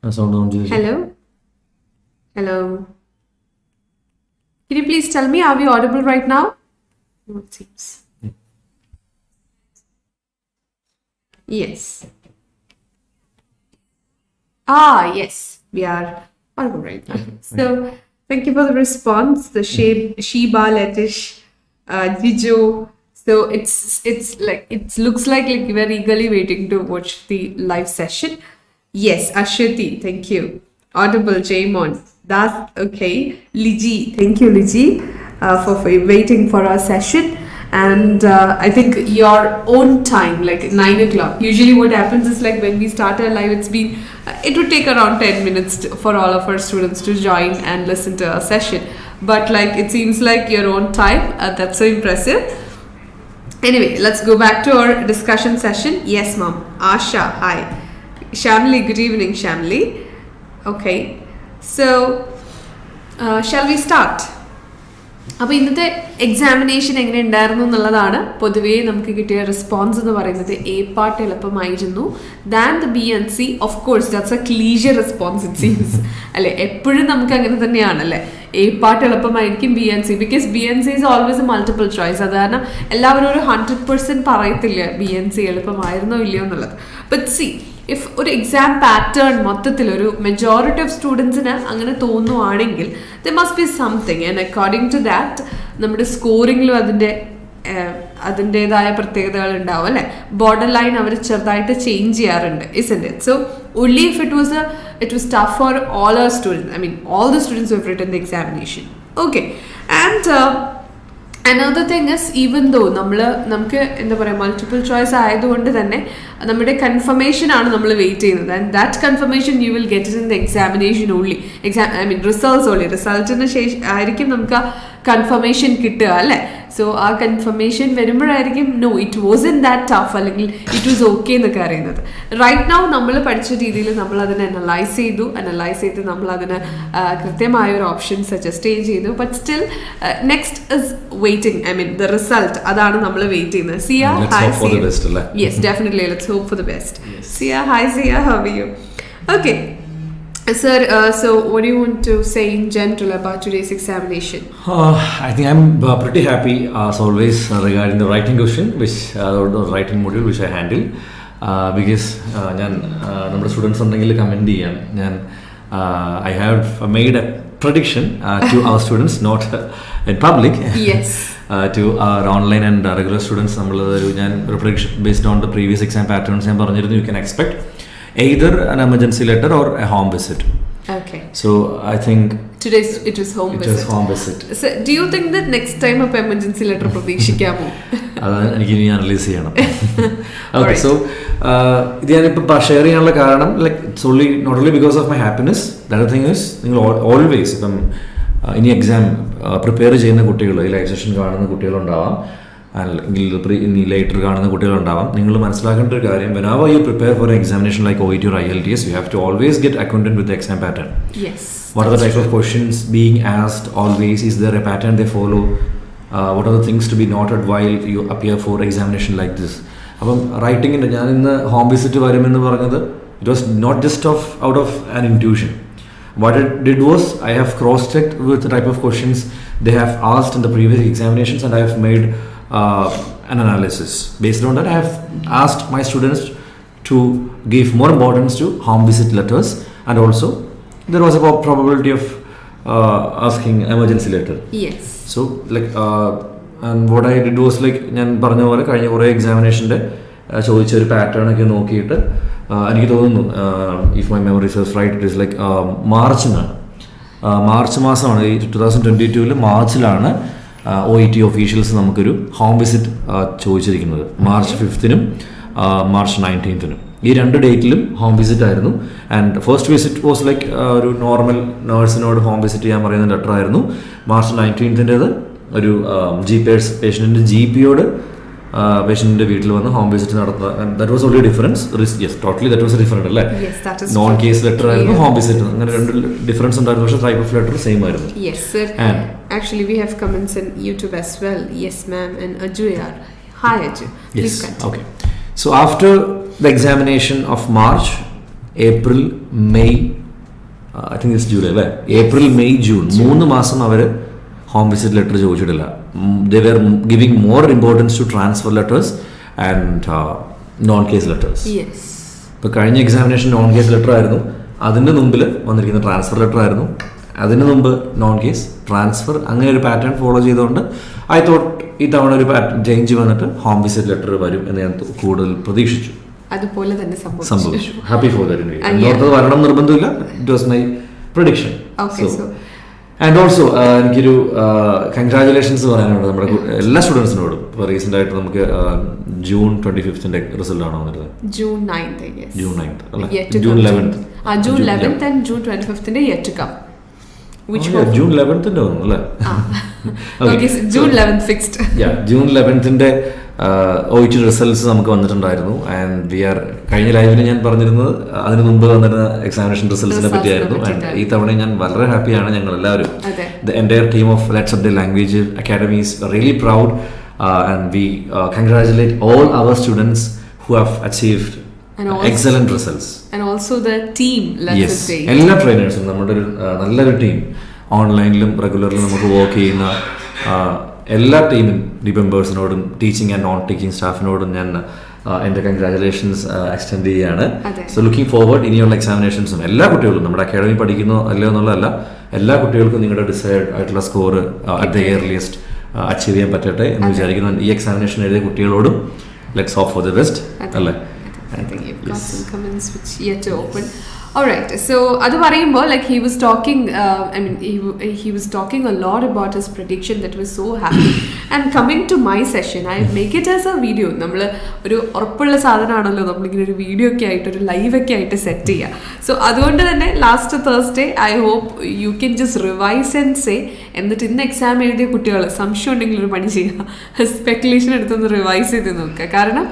Sound on Gigi. Hello? Hello? Can you please tell me, are we audible right now? No, it seems. Yes. Yes, we are audible right now. So, thank you for the response. The Sheba, Letish, Jijo. So it's like it looks like we're eagerly waiting to watch the live session. Yes, Ashwati, thank you. Audible, Jaymon. That's okay. Liji, thank you, Liji, for waiting for our session. And I think your own time, like 9 o'clock. Usually, what happens is like when we start our live, it would take around 10 minutes for all of our students to join and listen to our session. But like it seems like your own time. That's so impressive. Anyway, let's go back to our discussion session. Yes, mom. Asha, hi. Shamli, good evening, Shamli. Okay, so shall we start? അപ്പോൾ ഇന്നത്തെ examination എങ്ങനെ ഉണ്ടായിരുന്നു എന്നുള്ളതാണ് പൊതുവേ നമുക്ക് കിട്ടിയ response എന്ന് പറയുന്നത്. എ പാർട്ട് എളുപ്പമായിരുന്നു than the B and C. Of course that's a cliche response it seems അല്ലെ. എപ്പോഴും നമുക്ക് അങ്ങനെ തന്നെയാണല്ലേ. എ പാർട്ട് എളുപ്പമായിരിക്കും B and C, because B and C is always a multiple choice. അത് കാരണം എല്ലാവരും ഒരു 100% പറയത്തില്ല ബി ആൻഡ് സി എളുപ്പമായിരുന്നോ ഇല്ലയോ എന്നുള്ളത്. ബട്ട് സി, ഇഫ് ഒരു എക്സാം പാറ്റേൺ മൊത്തത്തിൽ ഒരു മെജോറിറ്റി ഓഫ് സ്റ്റുഡൻസിന് അങ്ങനെ തോന്നുവാണെങ്കിൽ there must be something, and according to that നമ്മുടെ സ്കോറിങ്ങിലും അതിൻ്റെതായ പ്രത്യേകതകൾ ഉണ്ടാവും അല്ലേ. ബോർഡർ ലൈൻ അവർ ചെറുതായിട്ട് ചേഞ്ച് ചെയ്യാറുണ്ട്, isn't it? So only if it was tough for all our students, I mean all the students who have written the examination. Okay, and another thing is, even though നമുക്ക് എന്താ പറയുക multiple choice ആയതുകൊണ്ട് തന്നെ നമ്മുടെ confirmation ആണ് നമ്മൾ wait ചെയ്യുന്നത്. And that confirmation you will get it in the examination only. Results only. റിസൾട്ടിന് ശേഷം ആയിരിക്കും നമുക്ക് ആ കൺഫർമേഷൻ കിട്ടുക അല്ലേ. സോ ആ കൺഫർമേഷൻ വരുമ്പോഴായിരിക്കും no it was in that tough, അല്ലെങ്കിൽ ഇറ്റ് വാസ് ഓക്കെ എന്നൊക്കെ അറിയുന്നത്. റൈറ്റ് നൗ നമ്മൾ പഠിച്ച രീതിയിൽ നമ്മൾ അതിനെ അനലൈസ് ചെയ്ത് നമ്മൾ അതിന് കൃത്യമായ ഒരു ഓപ്ഷൻ സജസ്റ്റ് ചെയ്തു. But still next is waiting, the result അതാണ് നമ്മൾ വെയിറ്റ് ചെയ്യുന്നത്. Siya, hi. Yes, definitely let's hope for the best. Sia, hi Sia, how are you? Okay, sir, so what do you want to say in general about today's examination? I think I'm pretty happy as always regarding the writing question, the writing module which I handle, because ഞാൻ നമ്മുടെ students ഉണ്ടെങ്കിൽ comment ചെയ്യാം. I have made a prediction to our students, not in public. Yes. To our online and regular students, ഞാൻ ഒരു prediction based on the previous exam patterns ഞാൻ പറഞ്ഞിരുന്നു. You can expect either an emergency letter or a home visit. Okay. So I think today it was home visit. It was home visit. So do you think that next time a emergency letter പ്രതീക്ഷിക്കാമോ? അത് എനിക്ക് ഇനി analyse ചെയ്യണം. Okay, so ഇത് ഞാനിപ്പോൾ share ചെയ്യാനുള്ള കാരണം it's not only because of my happiness. That thing is, നിങ്ങൾ always ഇപ്പം ഇനി എക്സാം പ്രിപ്പയർ ചെയ്യുന്ന കുട്ടികൾ, ഈ ലൈവ് സെഷൻ കാണുന്ന കുട്ടികളുണ്ടാവാം, അല്ലെങ്കിൽ ഇനി ലേറ്റർ കാണുന്ന കുട്ടികളുണ്ടാവാം. നിങ്ങൾ മനസ്സിലാക്കേണ്ട ഒരു കാര്യം, whenever you prepare for an examination like OET or IELTS, you have to always get acquainted with the exam pattern. Yes. What are the type of questions being asked always? Is there a pattern they follow? What are the things to be noted while you appear for examination like this? അപ്പം റൈറ്റിങ്ങിൻ്റെ ഞാൻ ഇന്ന് home visit വരുമെന്ന് പറഞ്ഞത്, it was not just out of an intuition. What it did was, I have cross-checked with the type of questions they have asked in the previous examinations, and I have made an analysis. Based on that, I have asked my students to give more importance to home visit letters, and also there was a probability of asking emergency letter. Yes. So and what I did was ഞാൻ പറഞ്ഞ പോലെ കഴിഞ്ഞ കുറേ എക്സാമിനേഷൻ്റെ ചോദിച്ച ഒരു pattern ഒക്കെ നോക്കിയിട്ട് എനിക്ക് തോന്നുന്നു, if my memory serves right, it is March മാസമാണ്, ഈ 2022 മാർച്ചിലാണ് OET ഒഫീഷ്യൽസ് നമുക്കൊരു ഹോം വിസിറ്റ് ചോദിച്ചിരിക്കുന്നത്. March 5th March 19th. ഈ 2 ഡേറ്റിലും ഹോം വിസിറ്റ് ആയിരുന്നു. ആൻഡ് ഫസ്റ്റ് വിസിറ്റ് വാസ് ഒരു നോർമൽ നേഴ്സിനോട് ഹോം വിസിറ്റ് ചെയ്യാൻ പറയുന്ന ലെറ്റർ ആയിരുന്നു. മാർച്ച് 19th ഒരു പേഷ്യൻറ്റിൻ്റെ GPയോട് പേഷ്യൻറ്റിൻ്റെ വീട്ടിൽ വന്ന് ഹോം വിസിറ്റ് നടത്തുക. That was only difference. Yes, totally that was different അല്ലേ. നോൺ കേസ് ലെറ്റർ ആയിരുന്നു, ഹോം വിസിറ്റ്, അങ്ങനെ 2 ഡിഫറൻസ് ഉണ്ടായിരുന്നു. പക്ഷേ ടൈപ്പ് ഓഫ് ലെറ്റർ സെയിം ആയിരുന്നു. Yes sir. And actually we have comments in YouTube as well. Yes ma'am. And Aju yaar. Hi Aju. Please continue. Okay. So after the examination of March, April May I think it's July അല്ലേ, April May June 3 മാസം അവർ home visit letter ചോദിച്ചിട്ടില്ല. They were giving more importance to transfer letters and non case letters. ഇപ്പോൾ കഴിഞ്ഞ examination non case letter ആയിരുന്നു, അതിൻ്റെ മുമ്പിൽ വന്നിരിക്കുന്ന ട്രാൻസ്ഫർ ലെറ്റർ ആയിരുന്നു, അതിന് മുമ്പ് നോൺ കേസ് ട്രാൻസ്ഫർ, അങ്ങനെ ഒരു പാറ്റേൺ ഫോളോ ചെയ്തുകൊണ്ട് ഐ തോട്ട് ഈ തവണ ഒരു പാറ്റേൺ ചേഞ്ച് വന്നിട്ട് ഹോം വിസിറ്റ് ലെറ്റർ വരും എന്ന് ഞാൻ കൂടുതൽ പ്രതീക്ഷിച്ചു. അതുപോലെ തന്നെ സംഭവിച്ചു. Happy for that. വരണം നിർബന്ധമില്ല, it was my prediction. And also എനിക്കൊരു കൺഗ്രാജുലേഷൻസ് പറയാനുണ്ട് നമ്മുടെ എല്ലാ സ്റ്റുഡൻസിനോടും. ഇപ്പോൾ റീസെന്റ് ആയിട്ട് നമുക്ക് ജൂൺ 25th റിസൾട്ട് ആണോ വന്നിരുന്നത്? ജൂൺ 9th അല്ലേ? June 11th and June 25th yet to come. Which one? June 11th അല്ലേ? Okay, June 11th fixed. Yeah, June 11th OET results നമുക്ക് വന്നിട്ടുണ്ടായിരുന്നു. ആൻഡ് വി ആർ കഴിഞ്ഞ ലൈവിൽ ഞാൻ പറഞ്ഞിരുന്നത് അതിന് മുമ്പ് വന്നിരുന്ന എക്സാമിനേഷൻ റിസൾട്ട്സിനെ പറ്റിയായിരുന്നു. ആൻഡ് ഈ തവണ ഞാൻ വളരെ ഹാപ്പിയാണ്. ഞങ്ങൾ എല്ലാവരും the entire team of let's up the language academy is really proud and we congratulate all our students who have achieved excellent results. And also the team, let's say. എല്ലാ ട്രെയിനേഴ്സും നമ്മുടെ ഒരു നല്ലൊരു ടീം, ഓൺലൈനിലും റെഗുലറിലും നമുക്ക് വർക്ക് ചെയ്യുന്ന എല്ലാ ടീമും മെമ്പേഴ്സിനോടും teaching and non teaching സ്റ്റാഫിനോടും ഞാൻ എൻ്റെ കൺഗ്രാജുലേഷൻസ് എക്സ്റ്റെൻഡ് ചെയ്യുകയാണ്. സോ ലുക്കിംഗ് ഫോർവേഡ് ഇനിയുള്ള എക്സാമിനേഷൻസും എല്ലാ കുട്ടികളും നമ്മുടെ അക്കാഡമി പഠിക്കുന്നോ അല്ലയോ എന്നുള്ളതല്ല, എല്ലാ കുട്ടികൾക്കും നിങ്ങളുടെ ഡിസൈഡ് ആയിട്ടുള്ള score at the earliest achieve ചെയ്യാൻ പറ്റട്ടെ എന്ന് വിചാരിക്കുന്നു. ഈ എക്സാമിനേഷൻ എഴുതിയ കുട്ടികളോടും let's hope for the best അല്ലേ? I think you've got some comments which yet to open. Alright, so adu parayumbo like he was talking he was talking a lot about his prediction that was so happy. And coming to my session, I make it as a video. നമ്മൾ ഒരു ഉറപ്പുള്ള സാധനമാണല്ലോ നമ്മളിങ്ങനെ ഒരു video ഒക്കെ ആയിട്ട് ഒരു live ഒക്കെ ആയിട്ട് സെറ്റ് ചെയ്യുക. സോ അതുകൊണ്ട് തന്നെ last Thursday I hope you can just revise and say, എന്നിട്ട് ഇന്ന് എക്സാം എഴുതിയ കുട്ടികൾ സംശയം ഉണ്ടെങ്കിൽ ഒരു പണി ചെയ്യുക, സ്പെക്കുലേഷൻ എടുത്തൊന്ന് റിവൈസ് ചെയ്ത് നോക്കുക. കാരണം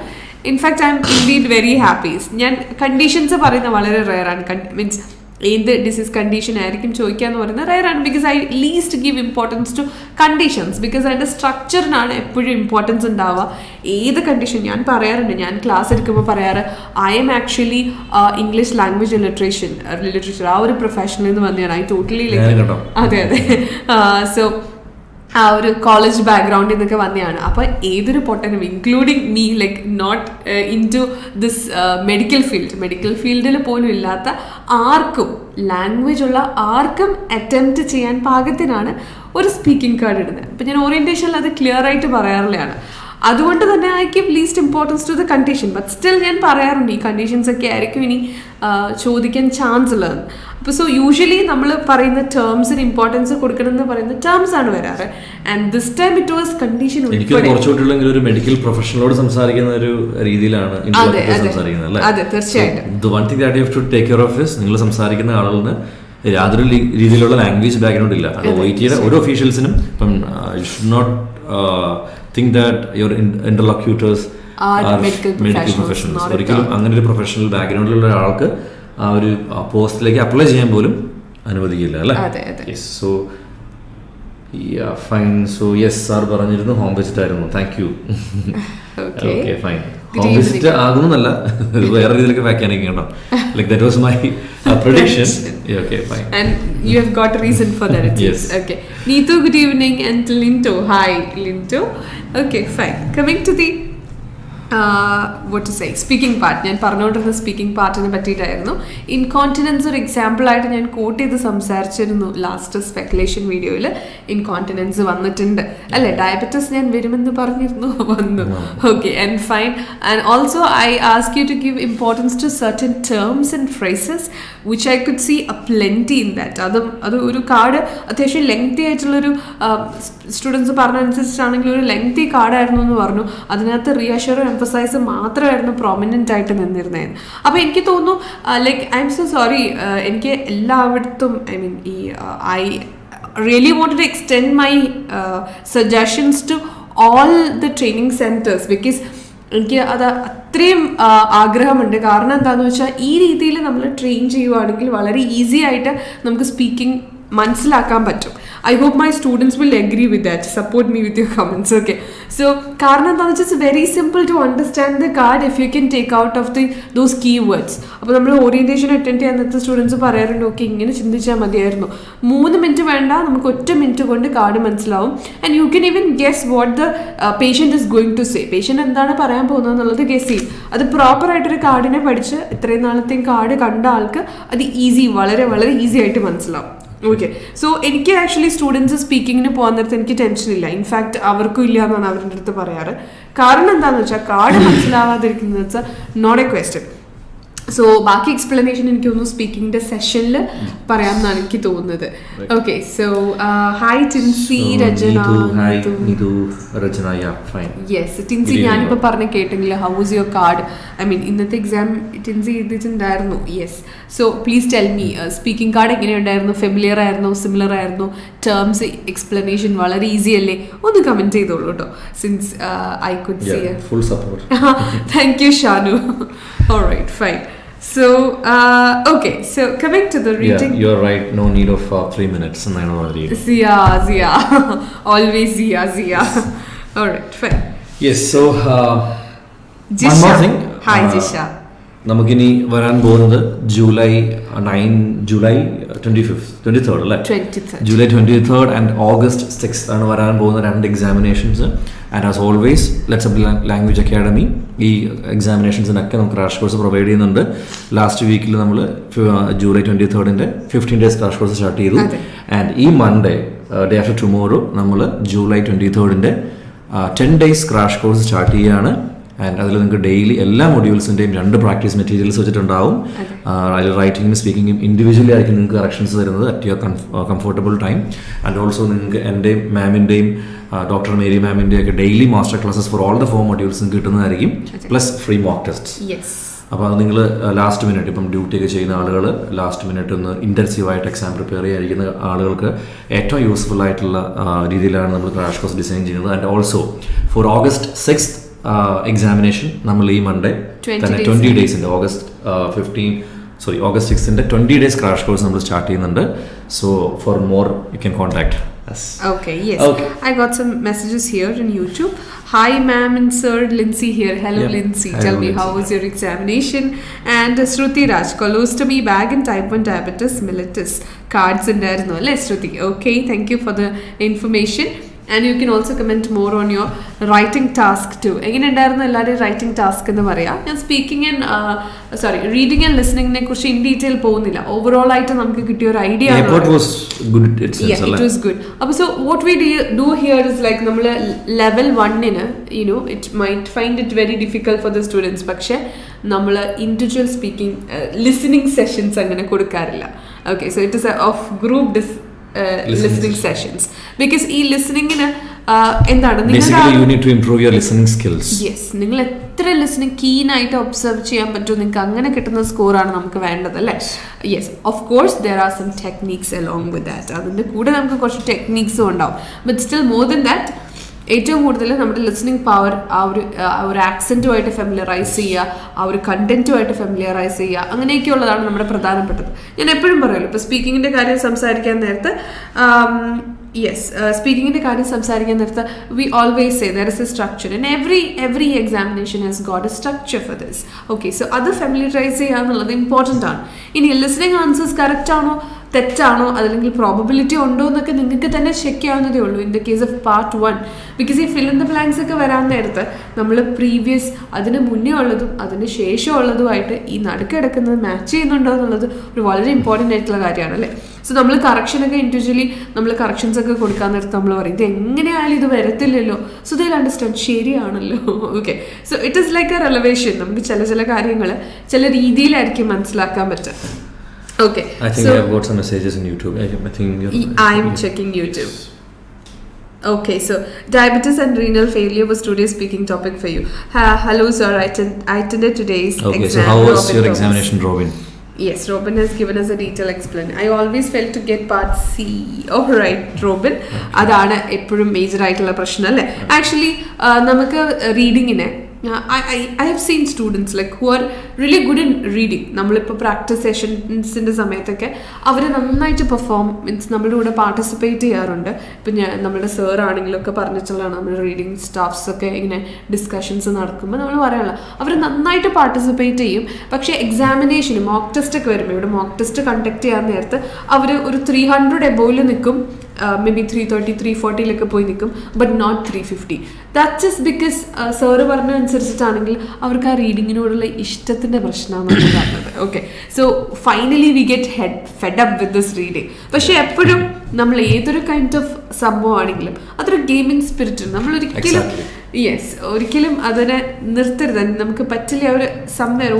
in fact I am indeed very happy. ഞാൻ കണ്ടീഷൻസ് പറയുന്നത് വളരെ റെയറാണ്. മീൻസ് ഏത് ഡിസീസ് കണ്ടീഷൻ ആയിരിക്കും ചോദിക്കുക എന്ന് പറയുന്നത് റെയറാണ്. Because I least give importance to conditions. Because അതിൻ്റെ സ്ട്രക്ചറിനാണ് എപ്പോഴും ഇമ്പോർട്ടൻസ് ഉണ്ടാവുക. ഏത് കണ്ടീഷൻ ഞാൻ പറയാറുണ്ട്, ഞാൻ ക്ലാസ് എടുക്കുമ്പോൾ പറയാറ് I am actually English language literature ആ ഒരു പ്രൊഫഷനിൽ നിന്ന് വന്നതാണ്. ഐ ടോട്ടലി ലൈക്ക് അതെ. സോ ആ ഒരു കോളേജ് ബാക്ക്ഗ്രൗണ്ടിൽ നിന്നൊക്കെ വന്നതാണ്. അപ്പോൾ ഏതൊരു പൊട്ടനും including me like not in to this medical ഫീൽഡിൽ പോലും ഇല്ലാത്ത ആർക്കും, ലാംഗ്വേജ് ഉള്ള ആർക്കും അറ്റംപ്റ്റ് ചെയ്യാൻ പാകത്തിനാണ് ഒരു സ്പീക്കിംഗ് കാർഡ് ഇടുന്നത്. അപ്പം ഞാൻ ഓറിയൻറ്റേഷനിൽ അത് ക്ലിയർ ആയിട്ട് പറയാറുള്ളതാണ്. അതുകൊണ്ട് തന്നെ I give least importance to the condition. But still ഞാൻ പറയാറുണ്ട് ഈ കണ്ടീഷൻസ് ഒക്കെ ആയിരിക്കും ഇനി ചോദിക്കാൻ ചാൻസ് ഉള്ളതെന്ന്. അപ്പോൾ സോ യൂഷ്വലി നമ്മൾ പറയുന്ന ടേംസിന് ഇമ്പോർട്ടൻസ് കൊടുക്കണം എന്ന് പറയുന്ന ടേംസ് ആണ് വരാറ്. And this time it was condition ഉൾപ്പെടെ. ഒരു മെഡിക്കൽ പ്രൊഫഷണലോട് സംസാരിക്കുന്ന ഒരു രീതിയിലാണ് സംസാരിക്കുന്നത്. അതെ, തീർച്ചയായിട്ടും. The one thing that you have to take care of is, നിങ്ങൾ സംസാരിക്കുന്ന ആളുകളിന് യാതൊരു രീതിയിലുള്ള ലാംഗ്വേജ് ബാക്ക്ഗ്രൗണ്ട് ഇല്ല. അത് OETയുടെ ഓരോ ഒഫീഷ്യൽസിനും ഇപ്പം you should not think that your interlocutors are medical professionals. ഒരിക്കലും അങ്ങനെ ഒരു പ്രൊഫഷണൽ ബാക്ക്ഗ്രൗണ്ടിലുള്ള ഒരാൾക്ക് ആ ഒരു പോസ്റ്റിലേക്ക് അപ്ലൈ ചെയ്യാൻ പോലും അനുവദിക്കില്ല അല്ലേ? So fine. So yes sir പറഞ്ഞിരുന്നു ഹോം വിസിറ്റ് ആയിരുന്നു. Thank you. Okay fine. Home visit ആകുന്നല്ല, വേറെ രീതിയിലൊക്കെ വ്യാഖ്യാനിക്കണം. Like that was my prediction. Yeah, okay, fine. And you have got a reason for that. Yes. Okay. Neetu, good evening, and Linto. Hi, Linto. Okay, fine. Coming to the what to say, speaking part. ഞാൻ പറഞ്ഞുകൊണ്ടിരുന്ന speaking പാർട്ടിനെ പറ്റിയിട്ടായിരുന്നു. Incontinence ഒരു എക്സാമ്പിളായിട്ട് ഞാൻ coat ചെയ്ത് സംസാരിച്ചിരുന്നു last speculation വീഡിയോയിൽ. Incontinence വന്നിട്ടുണ്ട് അല്ലേ? Diabetes ഞാൻ വരുമെന്ന് പറഞ്ഞിരുന്നു, വന്നു. Okay, and fine. And also I ask you to give importance to certain terms and phrases which I could see a plenty in that. അത് ഒരു കാർഡ് അത്യാവശ്യം ലെങ്തി ആയിട്ടുള്ളൊരു സ്റ്റുഡൻസ് പറഞ്ഞ അനുസരിച്ചാണെങ്കിൽ ഒരു ലെങ്തി കാർഡായിരുന്നു എന്ന് പറഞ്ഞു. അതിനകത്ത് റീഅഷ്വർ എംഫസൈസ് മാത്രമായിരുന്നു പ്രോമിനൻ്റ് ആയിട്ട് നിന്നിരുന്നത്. അപ്പോൾ എനിക്ക് തോന്നുന്നു like I am so sorry, എനിക്ക് എല്ലായിടത്തും I really wanted to extend my suggestions to all the training centres. Because എനിക്ക് അത് അത്രയും ആഗ്രഹമുണ്ട്. കാരണം എന്താണെന്ന് വെച്ചാൽ ഈ രീതിയിൽ നമ്മൾ ട്രെയിൻ ചെയ്യുവാണെങ്കിൽ വളരെ ഈസി ആയിട്ട് നമുക്ക് സ്പീക്കിംഗ് മനസ്സിലാക്കാൻ പറ്റും. I hope my students will agree with that. Support me with your comments. Okay. So കാരണം എന്താണെന്ന് വെച്ചാൽ it's very simple to understand the card if you can take out of those keywords. അപ്പോൾ നമ്മൾ orientation attend ചെയ്യാൻ students പറയാറുണ്ട്, okay ഇങ്ങനെ ചിന്തിച്ചാൽ മതിയായിരുന്നു. 3 മിനിറ്റ് വേണ്ട, നമുക്ക് 1 മിനിറ്റ് കൊണ്ട് കാർഡ് മനസ്സിലാവും. And you can even guess what the patient is going to say. Patient എന്താണ് പറയാൻ പോകുന്നത് എന്നുള്ളത് ഗെസ് ചെയ്യും. അത് പ്രോപ്പറായിട്ടൊരു കാർഡിനെ പഠിച്ച് ഇത്രയും നാളത്തെയും കാർഡ് കണ്ട ആൾക്ക് അത് വളരെ വളരെ ഈസി ആയിട്ട് മനസ്സിലാവും. ഓക്കെ, സോ എനിക്ക് ആക്ച്വലി സ്റ്റുഡൻസ് സ്പീക്കിങ്ങിന് പോകാൻ നേരത്ത് എനിക്ക് ടെൻഷൻ ഇല്ല. ഇൻഫാക്ട് അവർക്കും ഇല്ല എന്നാണ് അവരുടെ അടുത്ത് പറയാറ്. കാരണം എന്താണെന്ന് വെച്ചാൽ കാർഡ് മനസ്സിലാവാതിരിക്കുന്നത് വെച്ചാൽ നോട്ട് എ ക്വസ്റ്റ്യൻ. സോ ബാക്കി എക്സ്പ്ലനേഷൻ എനിക്ക് തോന്നുന്നു സ്പീക്കിങ്ങിന്റെ സെഷനിൽ പറയാമെന്നാണ് എനിക്ക് തോന്നുന്നത്. Okay, so hi Tinsy, Rachana. Yes Tinsy, ഞാനിപ്പോൾ പറഞ്ഞ കേട്ടെങ്കിൽ how was your card? I mean ഇന്നത്തെ എക്സാം ടിൻസി എഴുതിയിട്ടുണ്ടായിരുന്നു. Yes, so please tell me speaking card എങ്ങനെയുണ്ടായിരുന്നു? ഫെമിലിയർ ആയിരുന്നു, സിമിലർ ആയിരുന്നു? ടേംസ് എക്സ്പ്ലനേഷൻ വളരെ ഈസി അല്ലേ? ഒന്ന് കമന്റ് ചെയ്തോളൂ കേട്ടോ, since I could see full support. Thank you Shanu. Alright, fine. So, okay. So, coming to the reading. Yeah, you're right. No need of 3 minutes. And I know already. Zia. Always Zia. Alright, fine. Yes, so, Jisha. one more thing. Hi, Jisha. നമുക്കിനി വരാൻ പോകുന്നത് July 23rd അല്ലേ? July 23rd and August 6th ആണ് വരാൻ പോകുന്ന 2 examinations. And as always let's up language academy ഈ എക്സാമിനേഷൻസിനൊക്കെ നമുക്ക് crash course provide ചെയ്യുന്നുണ്ട്. ലാസ്റ്റ് വീക്കിൽ നമ്മൾ July 23rd 15 days crash course start ചെയ്തു. ആൻഡ് ഈ മൺഡേ ഡേ ആഫ്റ്റർ ടുമോറോ നമ്മൾ July 23rd 10 days crash course start ചെയ്യുകയാണ്. ആൻഡ് അതിൽ നിങ്ങൾക്ക് ഡെയിലി എല്ലാ മൊഡ്യൂൾസിൻ്റെയും 2 പ്രാക്ടീസ് മെറ്റീരിയൽസ് വെച്ചിട്ടുണ്ടാവും. അതിൽ റൈറ്റിംഗും സ്പീക്കിങ്ങും ഇൻഡിവിജ്വലി ആയിരിക്കും നിങ്ങൾക്ക് കറക്ഷൻസ് തരുന്നത് at your comfortable time. And also നിങ്ങൾക്ക് എൻ്റെയും മാമിൻ്റെയും ഡോക്ടർ മേരി മാമിൻ്റെയും ഒക്കെ daily master classes for all the 4 മൊഡ്യൂൾസും കിട്ടുന്നതായിരിക്കും. Plus free mock test. അപ്പോൾ അത് നിങ്ങൾ ലാസ്റ്റ് മിനിറ്റ് ഇപ്പം ഡ്യൂട്ടി ഒക്കെ ചെയ്യുന്ന ആളുകൾ ലാസ്റ്റ് മിനിറ്റ് ഒന്ന് ഇൻറ്റൻസീവായിട്ട് എക്സാം പ്രിപ്പയർ ചെയ്യാതിരിക്കുന്ന ആളുകൾക്ക് ഏറ്റവും യൂസ്ഫുൾ ആയിട്ടുള്ള രീതിയിലാണ് നമ്മൾ ക്രാഷ് കോഴ്സ് ഡിസൈൻ ചെയ്യുന്നത്. And also for August 6th examination നമ്മൾ ഈ മൺഡേ തന്നെ 20 ഡേയ്സിൻ്റെ August 6th 20 days crash course നമ്മൾ സ്റ്റാർട്ട് ചെയ്യുന്നുണ്ട്. So for more you can contact us. Okay, yes. Okay. I got some messages here on YouTube. Hi ma'am and sir, Lindsay here. Hello Lindsay. Tell me, how was your examination? And Shruti Raj, colostomy bag and type 1 diabetes mellitus cards in there. No, let's Shruti. Okay, thank you for the information. And you can also comment more on your writing task too. എങ്ങനെ ഉണ്ടായിരുന്നു എല്ലാവരും writing task എന്ന് പറയാം. ഞാൻ speaking and reading and ലിസണിങ്ങിനെ കുറിച്ച് in detail പോകുന്നില്ല. Overall ആയിട്ട് നമുക്ക് കിട്ടിയ ഒരു ഐഡിയ. It was good. അപ്പോൾ so what we do here is like നമ്മൾ level 1 it might find it very difficult for the students. പക്ഷേ നമ്മൾ ഇൻഡിവിജ്വൽ സ്പീക്കിംഗ് ലിസണിങ് സെഷൻസ് അങ്ങനെ കൊടുക്കാറില്ല. Okay, so it is of group listening sessions, because ഈ ലിസണിങ്ങിന് എന്താണ് നിങ്ങൾ എത്ര ലിസണിങ് കീൻ ആയിട്ട് ഒബ്സർവ് ചെയ്യാൻ പറ്റുമോ നിങ്ങൾക്ക് അങ്ങനെ കിട്ടുന്ന സ്കോറാണ് നമുക്ക് വേണ്ടത് അല്ലേ? Yes, of course there are some techniques along with that. അതിൻ്റെ കൂടെ നമുക്ക് കുറച്ച് ടെക്നിക്സും ഉണ്ടാവും. But still more than that ഏറ്റവും കൂടുതൽ നമ്മുടെ ലിസണിങ് പവർ ആ ഒരു ആക്സെൻറ്റുമായിട്ട് ഫെമിലിയറൈസ് ചെയ്യുക, ആ ഒരു കണ്ടന്റുമായിട്ട് ഫെമിലിയറൈസ് ചെയ്യുക, അങ്ങനെയൊക്കെയുള്ളതാണ് നമ്മുടെ പ്രധാനപ്പെട്ടത്. ഞാൻ എപ്പോഴും പറയുമല്ലോ, ഇപ്പോൾ സ്പീക്കിങ്ങിൻ്റെ കാര്യം സംസാരിക്കാൻ നേരത്ത് സ്പീക്കിങ്ങിൻ്റെ കാര്യം സംസാരിക്കാൻ നേരത്ത് we always say there is A structure and every examination has got A structure for this. Okay, so അത് ഫെമിലിയറൈസ് ചെയ്യുക എന്നുള്ളത് ഇമ്പോർട്ടൻ്റ് ആണ്. ഇനി ലിസണിങ് ആൻസേഴ്സ് കറക്റ്റ് ആണോ തെറ്റാണോ അതല്ലെങ്കിൽ പ്രോബബിലിറ്റി ഉണ്ടോ എന്നൊക്കെ നിങ്ങൾക്ക് തന്നെ ചെക്ക് ചെയ്യാവുന്നതേ ഉള്ളൂ in the case of part 1. Because ഈ ഫിൽ ഇൻ ദ ബ്ലാങ്ക്സ് ഒക്കെ വരാൻ നേരത്ത് നമ്മൾ പ്രീവിയസ് അതിന് മുന്നേ ഉള്ളതും അതിന് ശേഷം ഉള്ളതുമായിട്ട് ഈ നടുക്കിടക്കുന്നത് മാച്ച് ചെയ്യുന്നുണ്ടോ എന്നുള്ളത് ഒരു വളരെ ഇമ്പോർട്ടൻ്റ് ആയിട്ടുള്ള കാര്യമാണ് അല്ലേ? സോ നമ്മൾ കറക്ഷനൊക്കെ ഇൻഡിവിജ്വലി നമ്മൾ കറക്ഷൻസ് ഒക്കെ കൊടുക്കാൻ നേരത്ത് നമ്മൾ പറയും ഇത് എങ്ങനെയായാലും ഇത് വരത്തില്ലല്ലോ. സോ ദേ അണ്ടർസ്റ്റാൻഡ് ശരിയാണല്ലോ. Okay, so it is like a revelation. നമുക്ക് ചില കാര്യങ്ങൾ ചില രീതിയിലായിരിക്കും മനസ്സിലാക്കാൻ പറ്റുക. Okay. I think I have got some messages in YouTube. I'm checking YouTube. Okay, so diabetes and renal failure was today's speaking topic for you. Hello sir, I attended today's exam. Okay, so how was your examination, Robin? Yes, Robin has given us a detailed explanation. I always failed to get part C. Oh right, Robin. അതാണ് എപ്പോഴും major ആയിട്ടുള്ള പ്രശ്നം അല്ലേ? Actually നമുക്ക് റീഡിങ്ങിനെ I have seen students like who are really good in reading. നമ്മളിപ്പോൾ practice സെഷൻസിൻ്റെ സമയത്തൊക്കെ അവർ നന്നായിട്ട് perform means നമ്മളുടെ കൂടെ പാർട്ടിസിപ്പേറ്റ് ചെയ്യാറുണ്ട്. ഇപ്പം നമ്മുടെ സർ ആണെങ്കിലൊക്കെ പറഞ്ഞിട്ടുള്ളതാണ്, നമ്മുടെ റീഡിങ് സ്റ്റാഫ്സൊക്കെ ഇങ്ങനെ ഡിസ്കഷൻസ് നടക്കുമ്പോൾ നമ്മൾ പറയാനുള്ള അവർ നന്നായിട്ട് പാർട്ടിസിപ്പേറ്റ് ചെയ്യും. പക്ഷേ എക്സാമിനേഷന് മോക്ക് ടെസ്റ്റ് ഒക്കെ വരുമ്പോൾ ഇവിടെ മോക്ക് ടെസ്റ്റ് കണ്ടക്ട് ചെയ്യാൻ നേരത്ത് അവർ ഒരു 300 എബോവിൽ നിൽക്കും, മേ ബി 330 340 പോയി നിൽക്കും, but not 350. That just because sir പറഞ്ഞ അനുസരിച്ചിട്ടാണെങ്കിൽ അവർക്ക് ആ റീഡിങ്ങിനോടുള്ള ഇഷ്ടത്തിൻ്റെ പ്രശ്നമാണ് പറഞ്ഞത്. Okay, so finally we get fed up with this reading. പക്ഷെ എപ്പോഴും നമ്മൾ ഏതൊരു കൈൻഡ് ഓഫ് സംഭവമാണെങ്കിലും അതൊരു ഗെയിമിംഗ് സ്പിരിറ്റ് ഉണ്ട്. നമ്മൾ ഒരിക്കലും അതിനെ നിർത്തരുത്. നമുക്ക് പറ്റില്ല ഒരു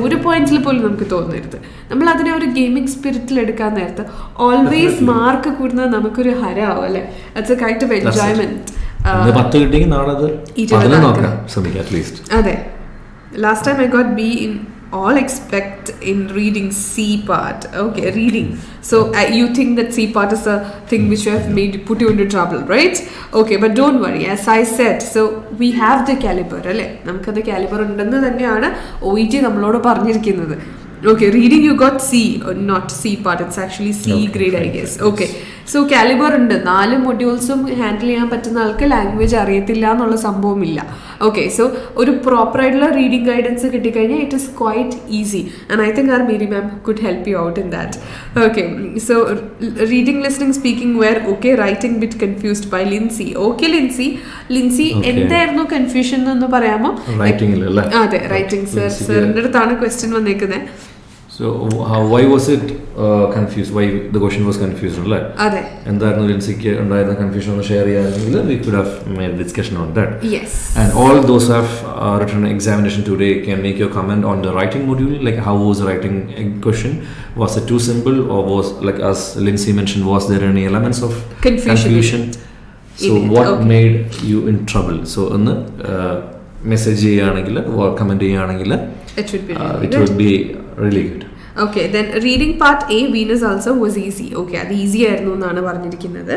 ഒരു പോയിന്റിൽ പോലും നമുക്ക് തോന്നരുത്. നമ്മൾ അതിനെ ഒരു ഗെയിമിംഗ് സ്പിരിറ്റിൽ എടുക്കാൻ നേരത്ത് ഓൾവേസ് മാർക്ക് കൂടുന്നത് നമുക്കൊരു ഹരാവും അല്ലെ. It's a kind of enjoyment. അതെ, last time I got B in all expect in reading C part. Okay, reading. So you think that C part is a thing which you have made put you into trouble, right? Okay, but don't worry. As I said, so we have the caliber, alle namukku adu caliber undennu thaneyana OET nammalodu parnirikkunnathu. Okay, reading you got C, or not C part, it's actually C grade, I guess. Okay, so caliber ഉണ്ട്. 4 modules-ഉം handle ചെയ്യാൻ പറ്റുന്ന ആൾക്ക് language അറിയത്തില്ല എന്നുള്ള സംഭവമില്ല. Okay, so ഒരു proper ആയിട്ടുള്ള reading guidance കിട്ടിക്കഴിഞ്ഞാൽ it is quite easy, and I think our Mary ma'am could help you out in that. Okay, so reading, listening, speaking where okay, writing bit confused by Lincy. Okay Lincy എന്തായിരുന്നു confusion എന്ന് പറയാമോ? അതെ, writing. സാറിൻ്റെ അടുത്താണ് question വന്നേക്കുന്നത്. So why was it confused? Why the question was confused? Right? Ade. എന്തായിരുന്നു ലിൻസിക്ക് ഉണ്ടായിരുന്ന confusion ഒന്ന് share ചെയ്യാനെങ്കിൽ we could have made a discussion on that. Yes. And all those who have written an examination today can make your comment on the writing module. Like how was the writing question? Was it too simple, or was, like as Lindsay mentioned, was there any elements of confusion? So what made you in trouble? So ഒന്ന് message ചെയ്യുകയാണെങ്കിൽ comment ചെയ്യുകയാണെങ്കിൽ it would be really good. Okay, then reading part A, Venus also was easy. Okay, അത് easy ആയിരുന്നു എന്നാണ് പറഞ്ഞിരിക്കുന്നത്.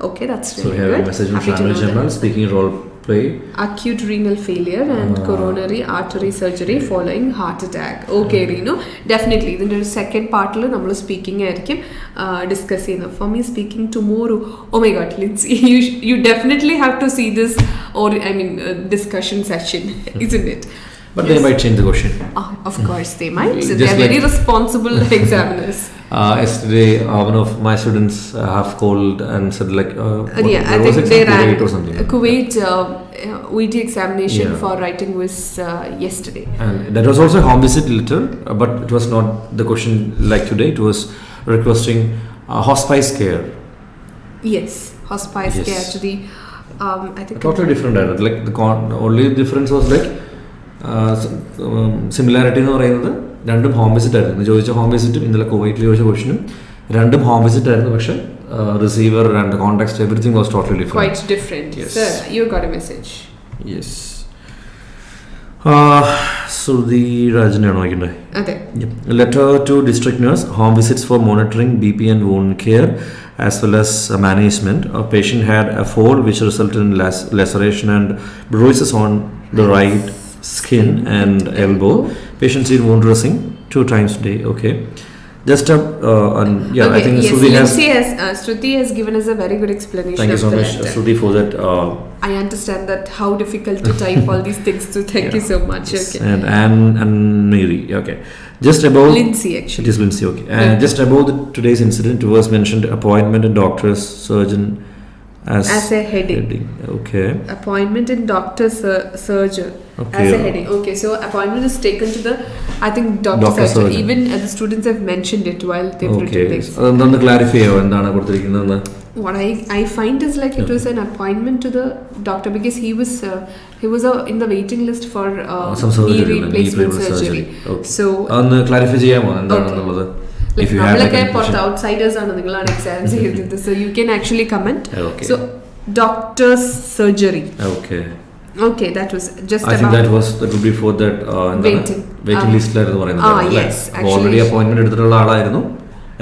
Okay, that's really good. So we have a message from Shamil Jamal speaking role play. Acute renal failure and coronary artery surgery following heart attack. Okay, Renu, definitely ഇതിന്റെ ഒരു second പാർട്ടിൽ നമ്മൾ speaking ആയിരിക്കും discuss ചെയ്യുന്നത്. For me speaking tomorrow, oh my god, Lindsay, you definitely have to see this, or I mean discussion session, isn't it? But yes, they might change the question. Of course they might. So they are very responsible examiners. Yesterday one of my students have called and said like I think they ran Kuwait OET examination for writing was yesterday, and that was also a home visit letter, but it was not the question like today. It was requesting hospice care. Yes, hospice care to the I think totally different. Like the only difference was like similarity എന്ന് പറയുന്നത് രണ്ടും home visit ആയിരുന്നു. ചോദിച്ച home വിസിറ്റും ഇന്നലെ കുവൈറ്റിൽ ചോദിച്ച ക്വസ്റ്റനും രണ്ടും home visit ആയിരുന്നു. പക്ഷെ receiver and contact everything was totally different. Quite different. Yes. Sir, you got a message. Yes. Sruthi Rajanയാണ് വായിക്കണ്ടേ? അതെ. Letter to district nurse, home visits for monitoring BP and wound care as well as management. A patient had a fall which resulted in laceration and bruises on the right skin and elbow. Patients need wound dressing 2 times a day. Okay, just yeah, okay, I think yes, Shruti has given us a very good explanation. Thank you so much, Shruti, for that. I understand that how difficult to type all these things, so thank you so much. Yes. Okay, and Mary. Okay, just about Lindsay actually. It is Lindsay. Okay, just about today's incident, it was mentioned appointment in doctor's surgeon as a heading. Okay, appointment in doctor's surgeon. Okay. As a heading. Okay, so appointment is taken to the, I think, doctor surgeon. Even the students have mentioned it while they've written things. അതൊന്ന് clarify ചെയ്യാമോ എന്താണ് കൊടുത്തിരിക്കുന്നത്? What I find is like it was an appointment to the doctor because he was in the waiting list for some surgery, knee replacement surgery. Okay. So ഒന്ന് clarify ചെയ്യാമോ എന്താണെന്നുള്ളത്? Like നമ്മളൊക്കെ പുറത്ത് outsiders ആണ്, നിങ്ങളാണ് എക്സാം ചെയ്തത്, so you can actually comment. Okay. So doctor's surgery. Okay, that was just I think that would be for that waiting list ലായിരുന്നു പറയുന്നത്. Yes, ഓൾറെഡി അപ്പോയിന്റ്മെന്റ് എടുത്തിട്ടുള്ള ആളായിരുന്നു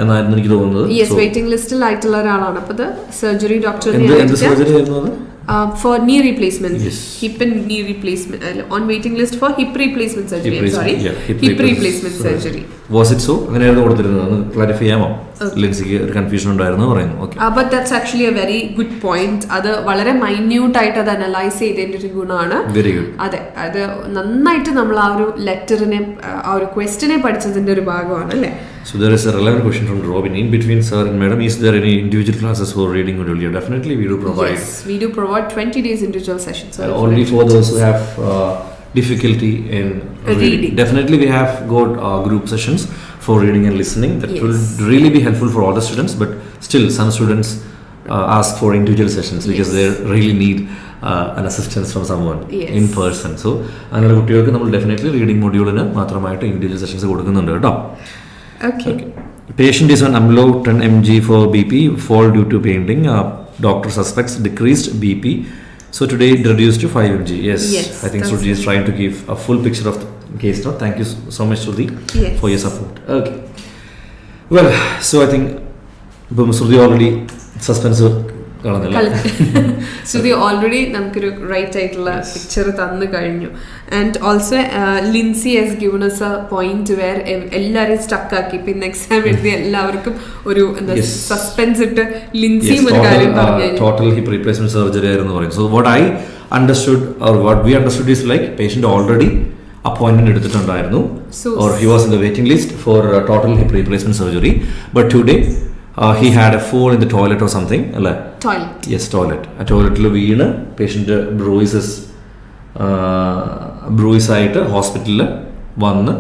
എന്നായിരുന്നു എനിക്ക് തോന്നുന്നത്. Yes, waiting ലിസ്റ്റിൽ ആയിട്ടുള്ള ഒരാളാണ്. അപ്പോൾ സർജറി ഡോക്ടർ എന്ത് സർജറി ആയിരുന്നു അത്? For knee replacement, Yes. hip and knee replacement, on waiting list for hip replacement surgery. I'm sorry, hip hip replacement surgery. Was it so അങ്ങനെയായിരുന്നു കൊടുത്തിരുന്നത്? ഒന്ന് ക്ലാരിഫൈ ചെയ്യാമോ? ലിൻസിക്ക് ഒരു കൺഫ്യൂഷൻ ഉണ്ടായിരുന്നു പറയുന്നു. Okay. But that's actually a very good point. അത് വളരെ minute ആയിട്ട് അത് അനലൈസ് ചെയ്തതിന്റെ ഒരു ഗുണമാണ്. Very good. അതെ, അത് നന്നായിട്ട് നമ്മൾ ആ ഒരു ലെറ്ററിനെ ആ ഒരു ക്വസ്റ്റിനെ പഠിച്ചതിന്റെ ഒരു ഭാഗമാണ് അല്ലേ? So there is a relevant question from Robin. In between sir and madam, is there any individual classes for reading module? Yeah, definitely we do provide. Yes, we do provide 20 days individual sessions. Only for those who have difficulty in reading. Definitely we have got group sessions for reading and listening. That will really be helpful for all the students. But still, some students ask for individual sessions because they really need an assistance from someone in person. So, അങ്ങനെയുള്ള കുട്ടികൾക്ക് നമ്മൾ definitely reading മൊഡ്യൂളിന് മാത്രമായിട്ട് individual sessions കൊടുക്കുന്നുണ്ട് കേട്ടോ. Okay. Patient is on AMLO 10 mg for BP, fall due to painting. Doctor suspects decreased BP. So today it reduced to 5 mg. Yes. I think Suji is trying to give a full picture of the case now. Thank you so much, Suji, for your support. Okay. Well, so I think Suji already suspense Sudhi already നമുക്കൊരു right ആയിട്ടുള്ള picture തന്നു കഴിഞ്ഞു. And also Lincy has given us a point where എല്ലാവരെയും stuck ആക്കി. പിന്നെ exam എഴുതി എല്ലാവർക്കും ഒരു സസ്പെൻസ് ഇട്ട് ലിൻസിയും ഒരു കാര്യം പറഞ്ഞു. ടോട്ടൽ ഹിപ്പ് റീപ്ലേസ്മെന്റ് സർജറി ആയിരുന്നു പറയുന്നത്. So what I understood or what we understood is like patient already appointment എടുത്തിട്ടുണ്ടായിരുന്നു or he was in the waiting list for total hip replacement surgery, but today he had a fall in the toilet or something, അല്ലേ? Toilet. Yes, toilet. ആ ടോയ്ലറ്റിൽ വീണ് patient bruise ആയിട്ട് ഹോസ്പിറ്റലിൽ വന്ന്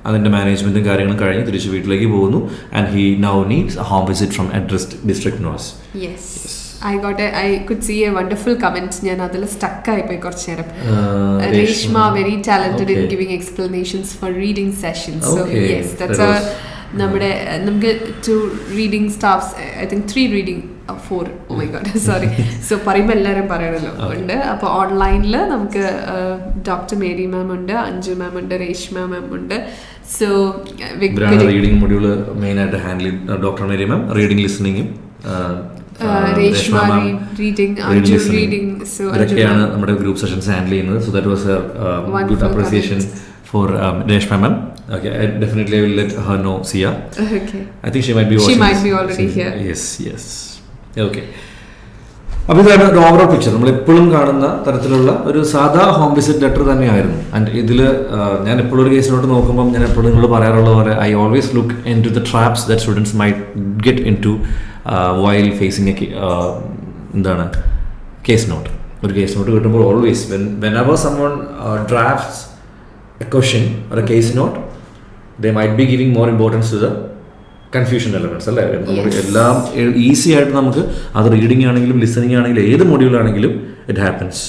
അതിൻ്റെ മാനേജ്മെൻറ്റും കാര്യങ്ങളും കഴിഞ്ഞ് തിരിച്ച് വീട്ടിലേക്ക് പോകുന്നു. And he now needs A home visit from addressed district nurse. I could see a wonderful comment. ഞാൻ അതിൽ സ്റ്റക്ക് ആയിപ്പോയി കുറച്ച് നേരം. Reshma very talented in giving explanations for reading sessions. So yes, that's നമുക്ക് 2 reading staffs, I think 3 reading 4, oh my god sorry. So പറയുമ്പോൾ എല്ലാവരും പറയണല്ലോ ഉണ്ട്. അപ്പോൾ ഓൺലൈനിൽ നമുക്ക് ഡോക്ടർ മേരി മാം ഉണ്ട്, അഞ്ജു മാം ഉണ്ട്, രേഷ്മ മാം ഉണ്ട്. സോ റീഡിംഗ് മൊഡ്യൂൾ മെയിനായിട്ട് handle doctor Mary ma'am, reading ലിസണിങ്ങും Reshma reading, Anju reading. So ഇതൊക്കെയാണ് നമ്മുടെ ഗ്രൂപ്പ് സെഷൻസ് ഹാൻഡിൽ ചെയ്യുന്നത്. So that was a good appreciation for Reshma ma'am. Okay, I definitely will let her know, Sia. Okay. I think she might be watching. She might be already here. Yes. Okay. അപ്പോൾ ഇതാണ് ഒരു overall picture. നമ്മൾ എപ്പോഴും കാണുന്ന തരത്തിലുള്ള ഒരു സാധാ home visit letter തന്നെയായിരുന്നു. ആൻഡ് ഇതിൽ ഞാൻ എപ്പോഴും ഒരു കേസിലോട്ട് നോക്കുമ്പോൾ ഞാൻ എപ്പോഴും നിങ്ങൾ പറയാറുള്ള പോലെ I always look into the traps that students might get into while facing എന്താണ് കേസ് നോട്ട്. ഒരു കേസ് നോട്ട് കിട്ടുമ്പോൾ always whenever someone drafts a question or a case note, they might be giving more importance to the confusion elements, അല്ലേ? നമുക്ക് എല്ലാം easy ആയിട്ട് നമുക്ക് അത് reading ആണെങ്കിലും ലിസണിങ് ആണെങ്കിലും ഏത് മൊഡ്യൂൾ ആണെങ്കിലും it happens.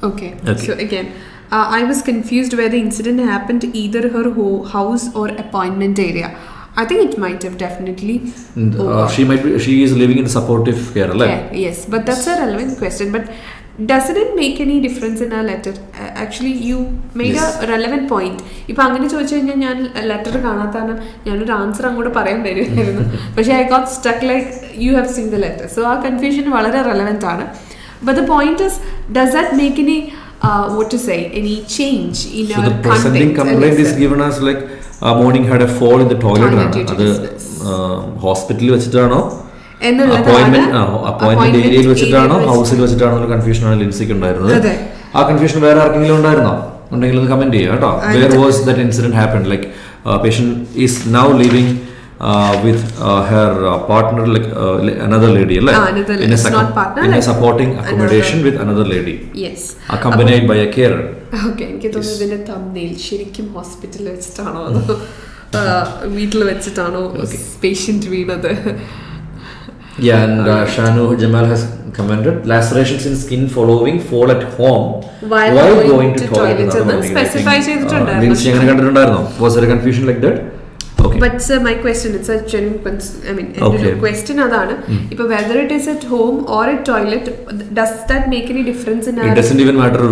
Okay. So again, I was confused where the incident happened, either her house or appointment area. I think it might have definitely. She is living in supportive care, right? Yes, but that's a relevant question. But doesn't it make any difference in our letter? Actually, you made a relevant point. ഇപ്പം അങ്ങനെ ചോദിച്ചു കഴിഞ്ഞാൽ ഞാൻ letter കാണാത്താണ് ഞാനൊരു answer അങ്ങോട്ട് പറയാൻ വരുമായിരുന്നു. പക്ഷേ I got stuck like you have seen the letter. So ആ കൺഫ്യൂഷൻ വളരെ റെലവെന്റ് ആണ്. But the point is, does that make any what to say, any change in our content? So the presenting complaint is given as like morning had a fall in the toilet. അത് ഹോസ്പിറ്റലിൽ വെച്ചിട്ടാണോ, appointment ഏരിയയിൽ വെച്ചിട്ടാണോ, ഹൗസിൽ വെച്ചിട്ടാണോ എന്നുള്ള കൺഫ്യൂഷനാണ് ലിൻസിക്ക് ഉണ്ടായിരുന്നത്. ആ confusion വേറെ ആർക്കെങ്കിലും ഉണ്ടായിരുന്നോ? ഉണ്ടെങ്കിൽ ഒന്ന് കമന്റ് ചെയ്യാം കേട്ടോ. Where was that incident happened? Like patient is now living with her partner, like another lady, like in a supporting accommodation with another lady, yes, accompanied by a carer. Okay, എനിക്ക് തോന്നുന്നു ഇതിന്റെ thumbnail ശരിക്കും ഹോസ്പിറ്റലിൽ വെച്ചിട്ടാണോ അതോ വീട്ടിൽ വെച്ചിട്ടാണോ patient വീണത്? Yeah, and Shanu Jamal has commented, lacerations in skin following fall at home while going to toilet. Specify ചെയ്തിട്ടുണ്ടായിരുന്നു. Lindsay അങ്ങനെ കണ്ടിട്ടുണ്ടായിരുന്നോ? Was there a confusion like that? Okay. But sir, my question, it's a genuine, I mean, question adana. If whether it is at home or at toilet, does that make any difference in her? It doesn't even matter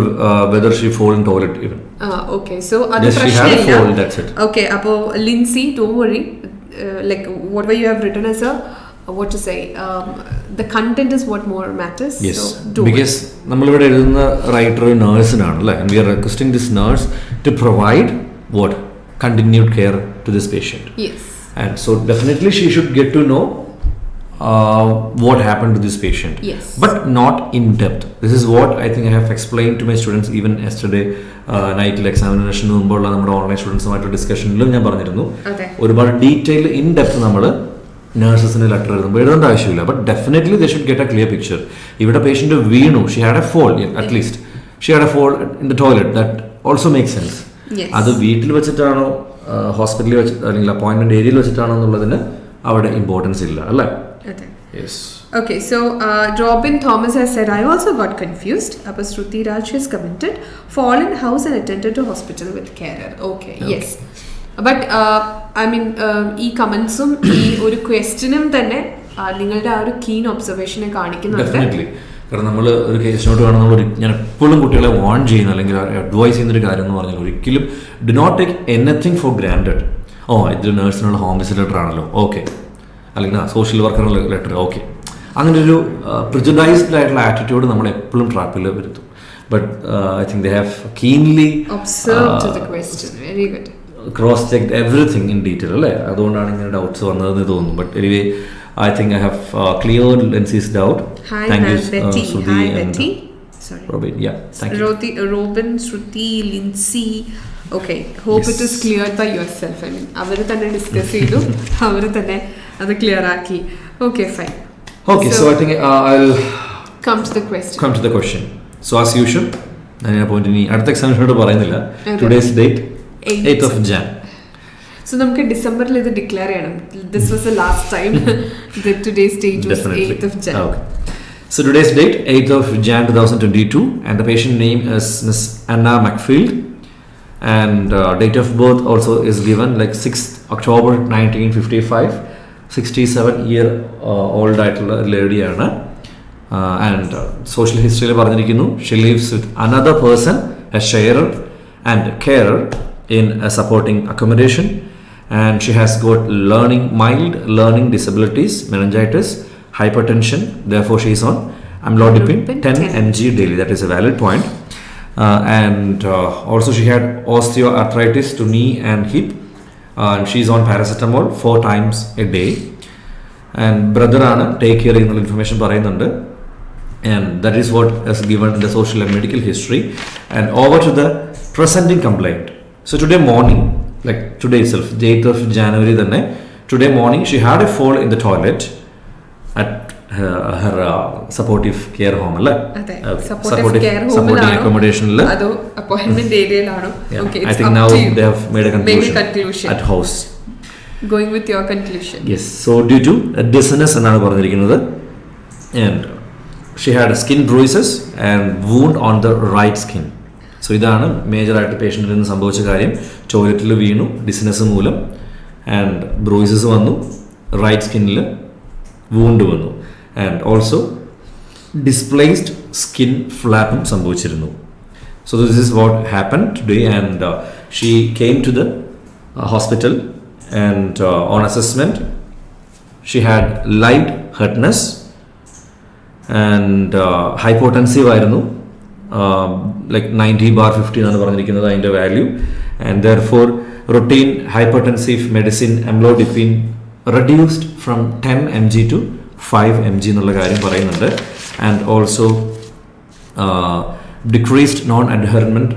whether she fall in toilet even. Okay, so yes, she had a fall, that's it. Okay, apo Lindsay, don't worry. Like whatever you have written as a what to say, the content is what more matters. Yes, So do because it. നമ്മളിവിടെ എഴുതുന്ന writer ഒരു നേഴ്സിനാണ് അല്ലേ, and we are requesting this nurse to provide what continued care to this patient. Yes. And so definitely she should get to know what happened to this patient. Yes. But not in depth. This is what I think I have explained to my students even yesterday നൈറ്റിൽ എക്സാമിനേഷന് മുമ്പുള്ള നമ്മുടെ online സ്റ്റുഡൻസുമായിട്ടുള്ള ഡിസ്കഷനിലും ഞാൻ പറഞ്ഞിരുന്നു. അതെ. ഒരുപാട് detail in depth നമ്മൾ നഴ്സസിന് letter എഴുതുമ്പോൾ എഴുതേണ്ട ആവശ്യമില്ല. But definitely they should get a clear picture. ഇവിടെ പേഷ്യന്റ് വീണു, she had a fall, at least she had a fall in the toilet, that also make sense. Yes. അത് വീട്ടിൽ വെച്ചിട്ടാണോ ഹോസ്പിറ്റലിൽ വെച്ച് അല്ലെങ്കിൽ അപ്പോയിൻമെന്റ് ഏരിയയിൽ വെച്ചിട്ടാണോ എന്നുള്ളതിന് അവിടെ ഇമ്പോർട്ടൻസ് ഇല്ല അല്ലേ. Okay. Yes. Okay, so Robin Thomas has said, I also got confused. Appa Shruti Raj has commented, fallen house and attended to hospital with carer. Okay, yes. But I mean, ഈ കമൻസും ഈ ഒരു ക്വസ്റ്റ്യനും തന്നെ നിങ്ങളുടെ ആ ഒരു കീൻ ഒബ്സർവേഷനെ കാണിക്കുന്നുണ്ട്. ഡെഫിനറ്റ്ലി. കാരണം നമ്മൾ ഒരു കേസ് നോട്ട് കാണുമ്പോൾ ഞാൻ എപ്പോഴും കുട്ടികളെ വാൺ ചെയ്യുന്ന അല്ലെങ്കിൽ അഡ്വൈസ് ചെയ്യുന്നൊരു കാര്യം എന്ന് പറഞ്ഞാൽ ഒരിക്കലും do not take anything for granted. ഓ ഇത് നേഴ്സിനുള്ള ഹോം വിസിറ്റ് ലെറ്റർ ആണല്ലോ, ഓക്കെ, അല്ലെങ്കിൽ സോഷ്യൽ വർക്കറിനുള്ള ലെറ്റർ, ഓക്കെ. അങ്ങനെ ഒരു പ്രിജുഡൈസ്ഡ് ആയിട്ടുള്ള ആറ്റിറ്റ്യൂഡ് നമ്മൾ എപ്പോഴും ട്രാപ്പിൽ വരുത്തും. But I think they have keenly Observed the question. Very good. Cross checked everything in detail അല്ലേ. അതുകൊണ്ടാണ് ഇങ്ങനെ ഡൗട്ട്സ് വന്നതെന്ന് തോന്നുന്നു. But anyway I think I have cleared Lindsay's doubt. Hi, Thank you, Betty. Shruti Hi, and Betty. Sorry. Robin. Yeah, thank you. Robin, Shruti, Lindsay. Okay, hope Yes. it is cleared by yourself. I mean, അവർ തന്നെ discuss ചെയ്തു, അവർ തന്നെ അത് clear ആക്കി. Okay, fine. Okay, so I think I'll come to the question. Come to the question. So as usual, ഞാൻ ആ point ഇനി അടുത്ത എക്സാമിനോട് പറയുന്നില്ല. Okay. Today's date 8th of Jan. So നമുക്ക് ഡിസംബറിൽ ഇത് ഡിക്ലെയർ ചെയ്യണം. This was the last time that today's date was Definitely. 8th of Jan. Okay. So today's date 8th of Jan 2022 and the patient name is Miss Anna McField and date of birth also is given like 6th October 1955. 67-year old ആയിട്ടുള്ള ലേഡിയാണ്. And social history പറഞ്ഞിരിക്കുന്നു she lives with another person, a sharer and carer in a supporting accommodation, and she has got mild learning disabilities, meningitis, hypertension, therefore she is on amlodipine 10 mg daily. That is a valid point. And also she had osteoarthritis to knee and hip, and she is on paracetamol 4 times a day. And brother ആണ് take care ചെയ്യുന്ന information പറയുന്നുണ്ട്. And that is what is given in the social and medical history. And over to the presenting complaint. So today morning, like today itself, the 8th of January തന്നെ, today morning she had a fall in the toilet at her supportive care home അല്ലേ. അതെ, Okay. supportive care home supporting ലാണോ accommodation അതോ appointment ഏരിയയിലാണോ? Okay, I it's think up now to you. they have made a conclusion, conclusion. at house. Going with your conclusion. Yes, so due to dizziness എന്നാണ് പറഞ്ഞിരിക്കുന്നത്, and she had skin bruises and wound on the right skin. So ഇതാണ് മേജറായിട്ട് പേഷ്യൻറ്റിൽ നിന്ന് സംഭവിച്ച കാര്യം. ടോയ്ലറ്റിൽ വീണു, dizziness മൂലം, and bruises വന്നു, റൈറ്റ് സ്കിന്നിൽ വൂണ്ട് വന്നു, ആൻഡ് ഓൾസോ ഡിസ്പ്ലേസ്ഡ് സ്കിൻ ഫ്ലാപ്പും സംഭവിച്ചിരുന്നു. So this is what happen today, and she came to the hospital and on assessment she had light headedness and hypotensive ആയിരുന്നു. Like 90/50 എന്നാണ് പറഞ്ഞിരിക്കുന്നത് അതിൻ്റെ വാല്യൂ. And therefore routine hypertensive medicine amlodipine reduced from 10 mg to 5 mg എന്നുള്ള കാര്യം പറയുന്നുണ്ട്. And also decreased non-adherent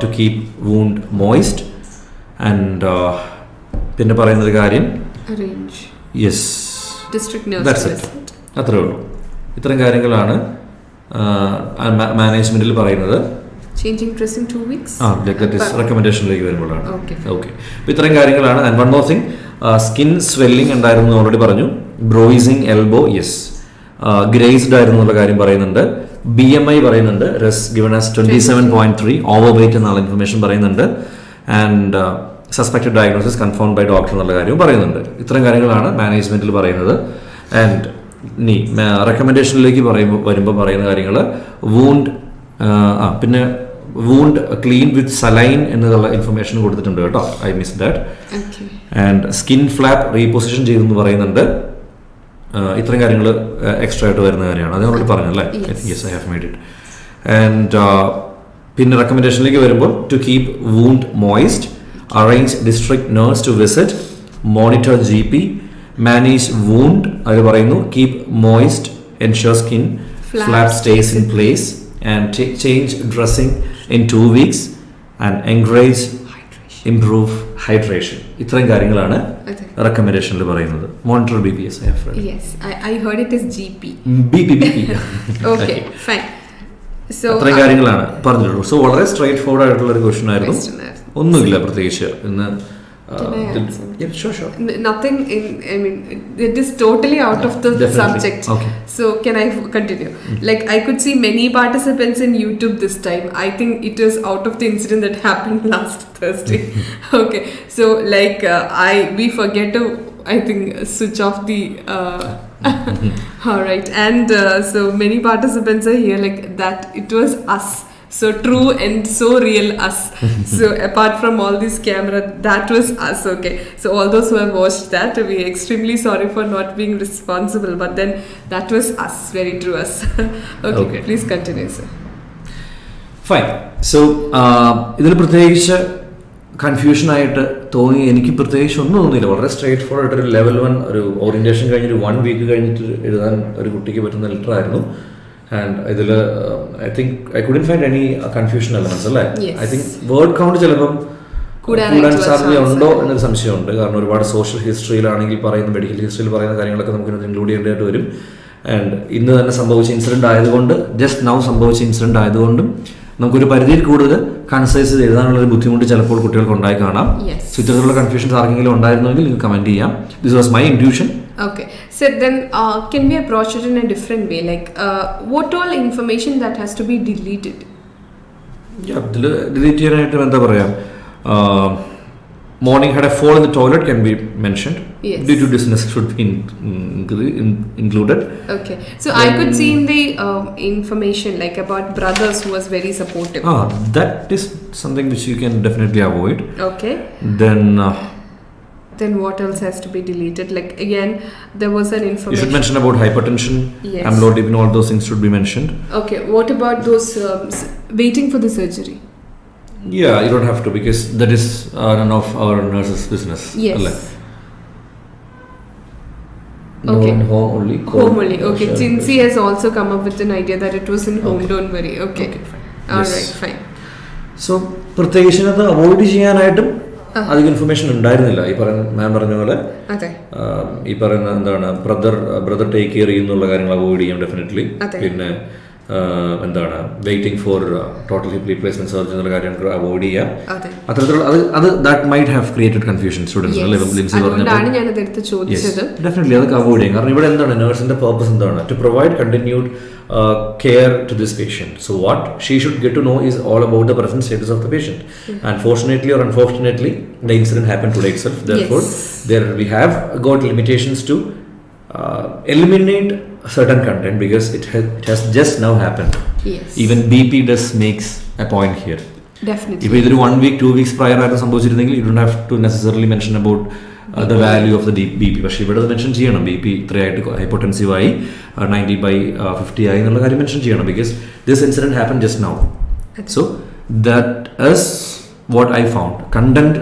to keep wound moist. And പിന്നെ പറയുന്നൊരു കാര്യം, Arrange. Yes, District nurse that's it. visit. അത്രേ ഉള്ളൂ. ഇത്തരം കാര്യങ്ങളാണ് മാനേജ്മെന്റിൽ പറയുന്നത്. Changing dressing 2 weeks. That is റെക്കമെൻഡേഷനിലേക്ക് വരുമ്പോഴാണ്. Okay. ഓക്കെ, അപ്പോൾ ഇത്രയും കാര്യങ്ങളാണ്. And one more thing, skin swelling ഉണ്ടായിരുന്നു ഓൾറെഡി പറഞ്ഞു. Bruising elbow, yes. ഗ്രേസ്ഡ് ആയിരുന്നു എന്നുള്ള കാര്യം പറയുന്നുണ്ട്. BMI പറയുന്നുണ്ട്, റെസ് ഗിവൺ ആസ് 27.3, ഓവർ വെയിറ്റ് എന്നുള്ള ഇൻഫർമേഷൻ പറയുന്നുണ്ട്. And suspected diagnosis confirmed by doctor എന്നുള്ള കാര്യവും പറയുന്നുണ്ട്. ഇത്തരം കാര്യങ്ങളാണ് മാനേജ്മെന്റിൽ പറയുന്നത്. ആൻഡ് ഇനി റെക്കമെൻഡേഷനിലേക്ക് വരുമ്പോൾ പറയുന്ന കാര്യങ്ങൾ, വൂണ്ട്, പിന്നെ വൂണ്ട് ക്ലീൻ വിത്ത് സലൈൻ എന്നുള്ള ഇൻഫർമേഷൻ കൊടുത്തിട്ടുണ്ട് കേട്ടോ, I miss that. And skin flap reposition ചെയ്തെന്ന് പറയുന്നുണ്ട്. ഇത്രയും കാര്യങ്ങൾ എക്സ്ട്രാ ആയിട്ട് വരുന്ന കാര്യമാണ്. അത് നമ്മളോട് പറഞ്ഞല്ലേ? Yes, I have made it. And പിന്നെ റെക്കമെൻഡേഷനിലേക്ക് വരുമ്പോൾ to keep wound moist, arrange district nurse to visit, monitor GP, manage wound, അത് പറയുന്നു keep moist, ensure skin flap stays in place and change dressing in 2 weeks and encourage improve hydration. ഇത്രയും കാര്യങ്ങളാണ് റെക്കമെൻഡേഷനിൽ പറയുന്നത്. Monitor BPS. I heard it is GP. BP. Okay, fine. So അത്രയും കാര്യങ്ങളാണ് പറഞ്ഞിട്ടുള്ളൂ. So വളരെ സ്ട്രൈറ്റ് ഫോർവേഡ് ആയിട്ടുള്ള ഒരു ക്വസ്റ്റൻ ആയിരുന്നു. ഒന്നുമില്ല പ്രത്യേകിച്ച് ഇന്ന്. Yeah, sure. Nothing I mean, it is totally out of the Definitely. subject. Okay. So can I continue? Like I could see many participants in YouTube this time. I think it was out of the incident that happened last Thursday. Okay. So like we forget to, I think, switch off the all right. And so many participants are here like that. It was us. So true and so real us. So apart from all this camera, that was us. Okay, so all those who have watched that, we are extremely sorry for not being responsible, but then that was us, very true us. Okay, please continue, sir. Fine. So ഇതിൽ പ്രത്യേകിച്ച് confusion ആയിട്ട് തോന്നി എനിക്ക് പ്രത്യേകിച്ച് ഒന്നും തോന്നിയില്ല. വളരെ straight forward ഒരു ലെവൽ 1 ഒരു ഓറിയന്റേഷൻ കഴിഞ്ഞൊരു 1 week കഴിഞ്ഞിട്ട് എഴുതാൻ ഒരു കുട്ടിക്ക് പറ്റുന്ന ലെറ്റർ ആയിരുന്നു. ആൻഡ് ഇതിൽ I think I couldn't find any confusion elements അല്ലേ? ഐ തിങ്ക് വേർഡ് കൗണ്ട് ചിലപ്പം കൂടാൻ സാധ്യതയുണ്ടോ എന്നൊരു സംശയമുണ്ട്. കാരണം ഒരുപാട് സോഷ്യൽ ഹിസ്റ്ററിയിലാണെങ്കിൽ പറയുന്ന മെഡിക്കൽ ഹിസ്റ്ററിയിൽ പറയുന്ന കാര്യങ്ങളൊക്കെ നമുക്ക് ഇൻക്ലൂഡ് ചെയ്യേണ്ടതായിട്ട് വരും. ആൻഡ് ഇന്ന് തന്നെ സംഭവിച്ച ഇൻസിഡന്റ് ആയതുകൊണ്ട്, ജസ്റ്റ് നൗ സംഭവിച്ച ഇൻസിഡന്റ് ആയതുകൊണ്ടും നമുക്കൊരു പരിധിയിൽ കൂടുതൽ കൺസൈസ് ചെയ്ത് എഴുതാനുള്ള ഒരു ബുദ്ധിമുട്ട് ചിലപ്പോൾ കുട്ടികൾക്ക് ഉണ്ടായി കാണാം. സോ ഇത്തരത്തിലുള്ള കൺഫ്യൂഷൻസ് ആർക്കെങ്കിലും ഉണ്ടായിരുന്നെങ്കിൽ നിങ്ങൾക്ക് കമന്റ് ചെയ്യാം. This was my intuition. Okay, so then can we approach it in a different way? Like what all information that has to be deleted? Delete ചെയ്യാനായിട്ട് എന്താ പറയാ, morning had a fall in the toilet can be mentioned. Yes. Due to dizziness should be included. Okay, so I could see in the information like about brothers who was very supportive. That is something which you can definitely avoid. Okay. Then what else has to be deleted? Like again, there was an information. You should mention about hypertension, yes. amlodipine, all those things should be mentioned. Okay, what about those waiting for the surgery? Yeah, you don't have to because that is none of our nurses' business. Yes. No, okay. in home only. Home only. Okay. Jinsi has also come up with an idea that it was in home. Okay. Don't worry. Okay. Fine. All yes. right. Fine. So പ്രത്യേകിച്ച് അത് avoid ചെയ്യാനായിട്ടും അധികം information ഉണ്ടായിരുന്നില്ല. ഈ പറയുന്ന മാം പറഞ്ഞ പോലെ ഈ പറയുന്ന എന്താണ് ബ്രദർ ടേക്ക് കെയർ ചെയ്യുന്നുള്ള കാര്യങ്ങൾ അവോയ്ഡ് ചെയ്യാം ഡെഫിനറ്റ്ലി. പിന്നെ എന്താണ് waiting for total hip replacement surgery എന്നുള്ള കാര്യങ്ങൾ അവോയ്ഡ് ചെയ്യാം. അത്തരത്തിലുള്ള അത് that might have created confusion students അല്ലേ? ഡെഫിനറ്റ്ലി അതൊക്കെ അവോയ്ഡ് ചെയ്യും. കാരണം ഇവിടെ എന്താണ് നഴ്സിന്റെ പർപ്പസ് എന്താണ്? To provide continued care to this patient. So what she should get to know is all about the present status of the patient. And fortunately or unfortunately, the incident happened today itself. Therefore, there we have got limitations to eliminate certain content because it has just now happened. Yes. Even BP does makes a point here. Definitely. If either 1 week, 2 weeks prior ആയിട്ട് സംഭവിച്ചിരുന്നെങ്കിൽ you don't have to necessarily mention about the value of the BP. പക്ഷേ ഇവിടെ mention ചെയ്യണം. BP ഇത്രയായിട്ട് ഹൈപ്പോട്ടൻസീവ് ആയി 90/50 ആയി എന്നുള്ള കാര്യം mention ചെയ്യണം because this incident happen just now. So that is what I found. Content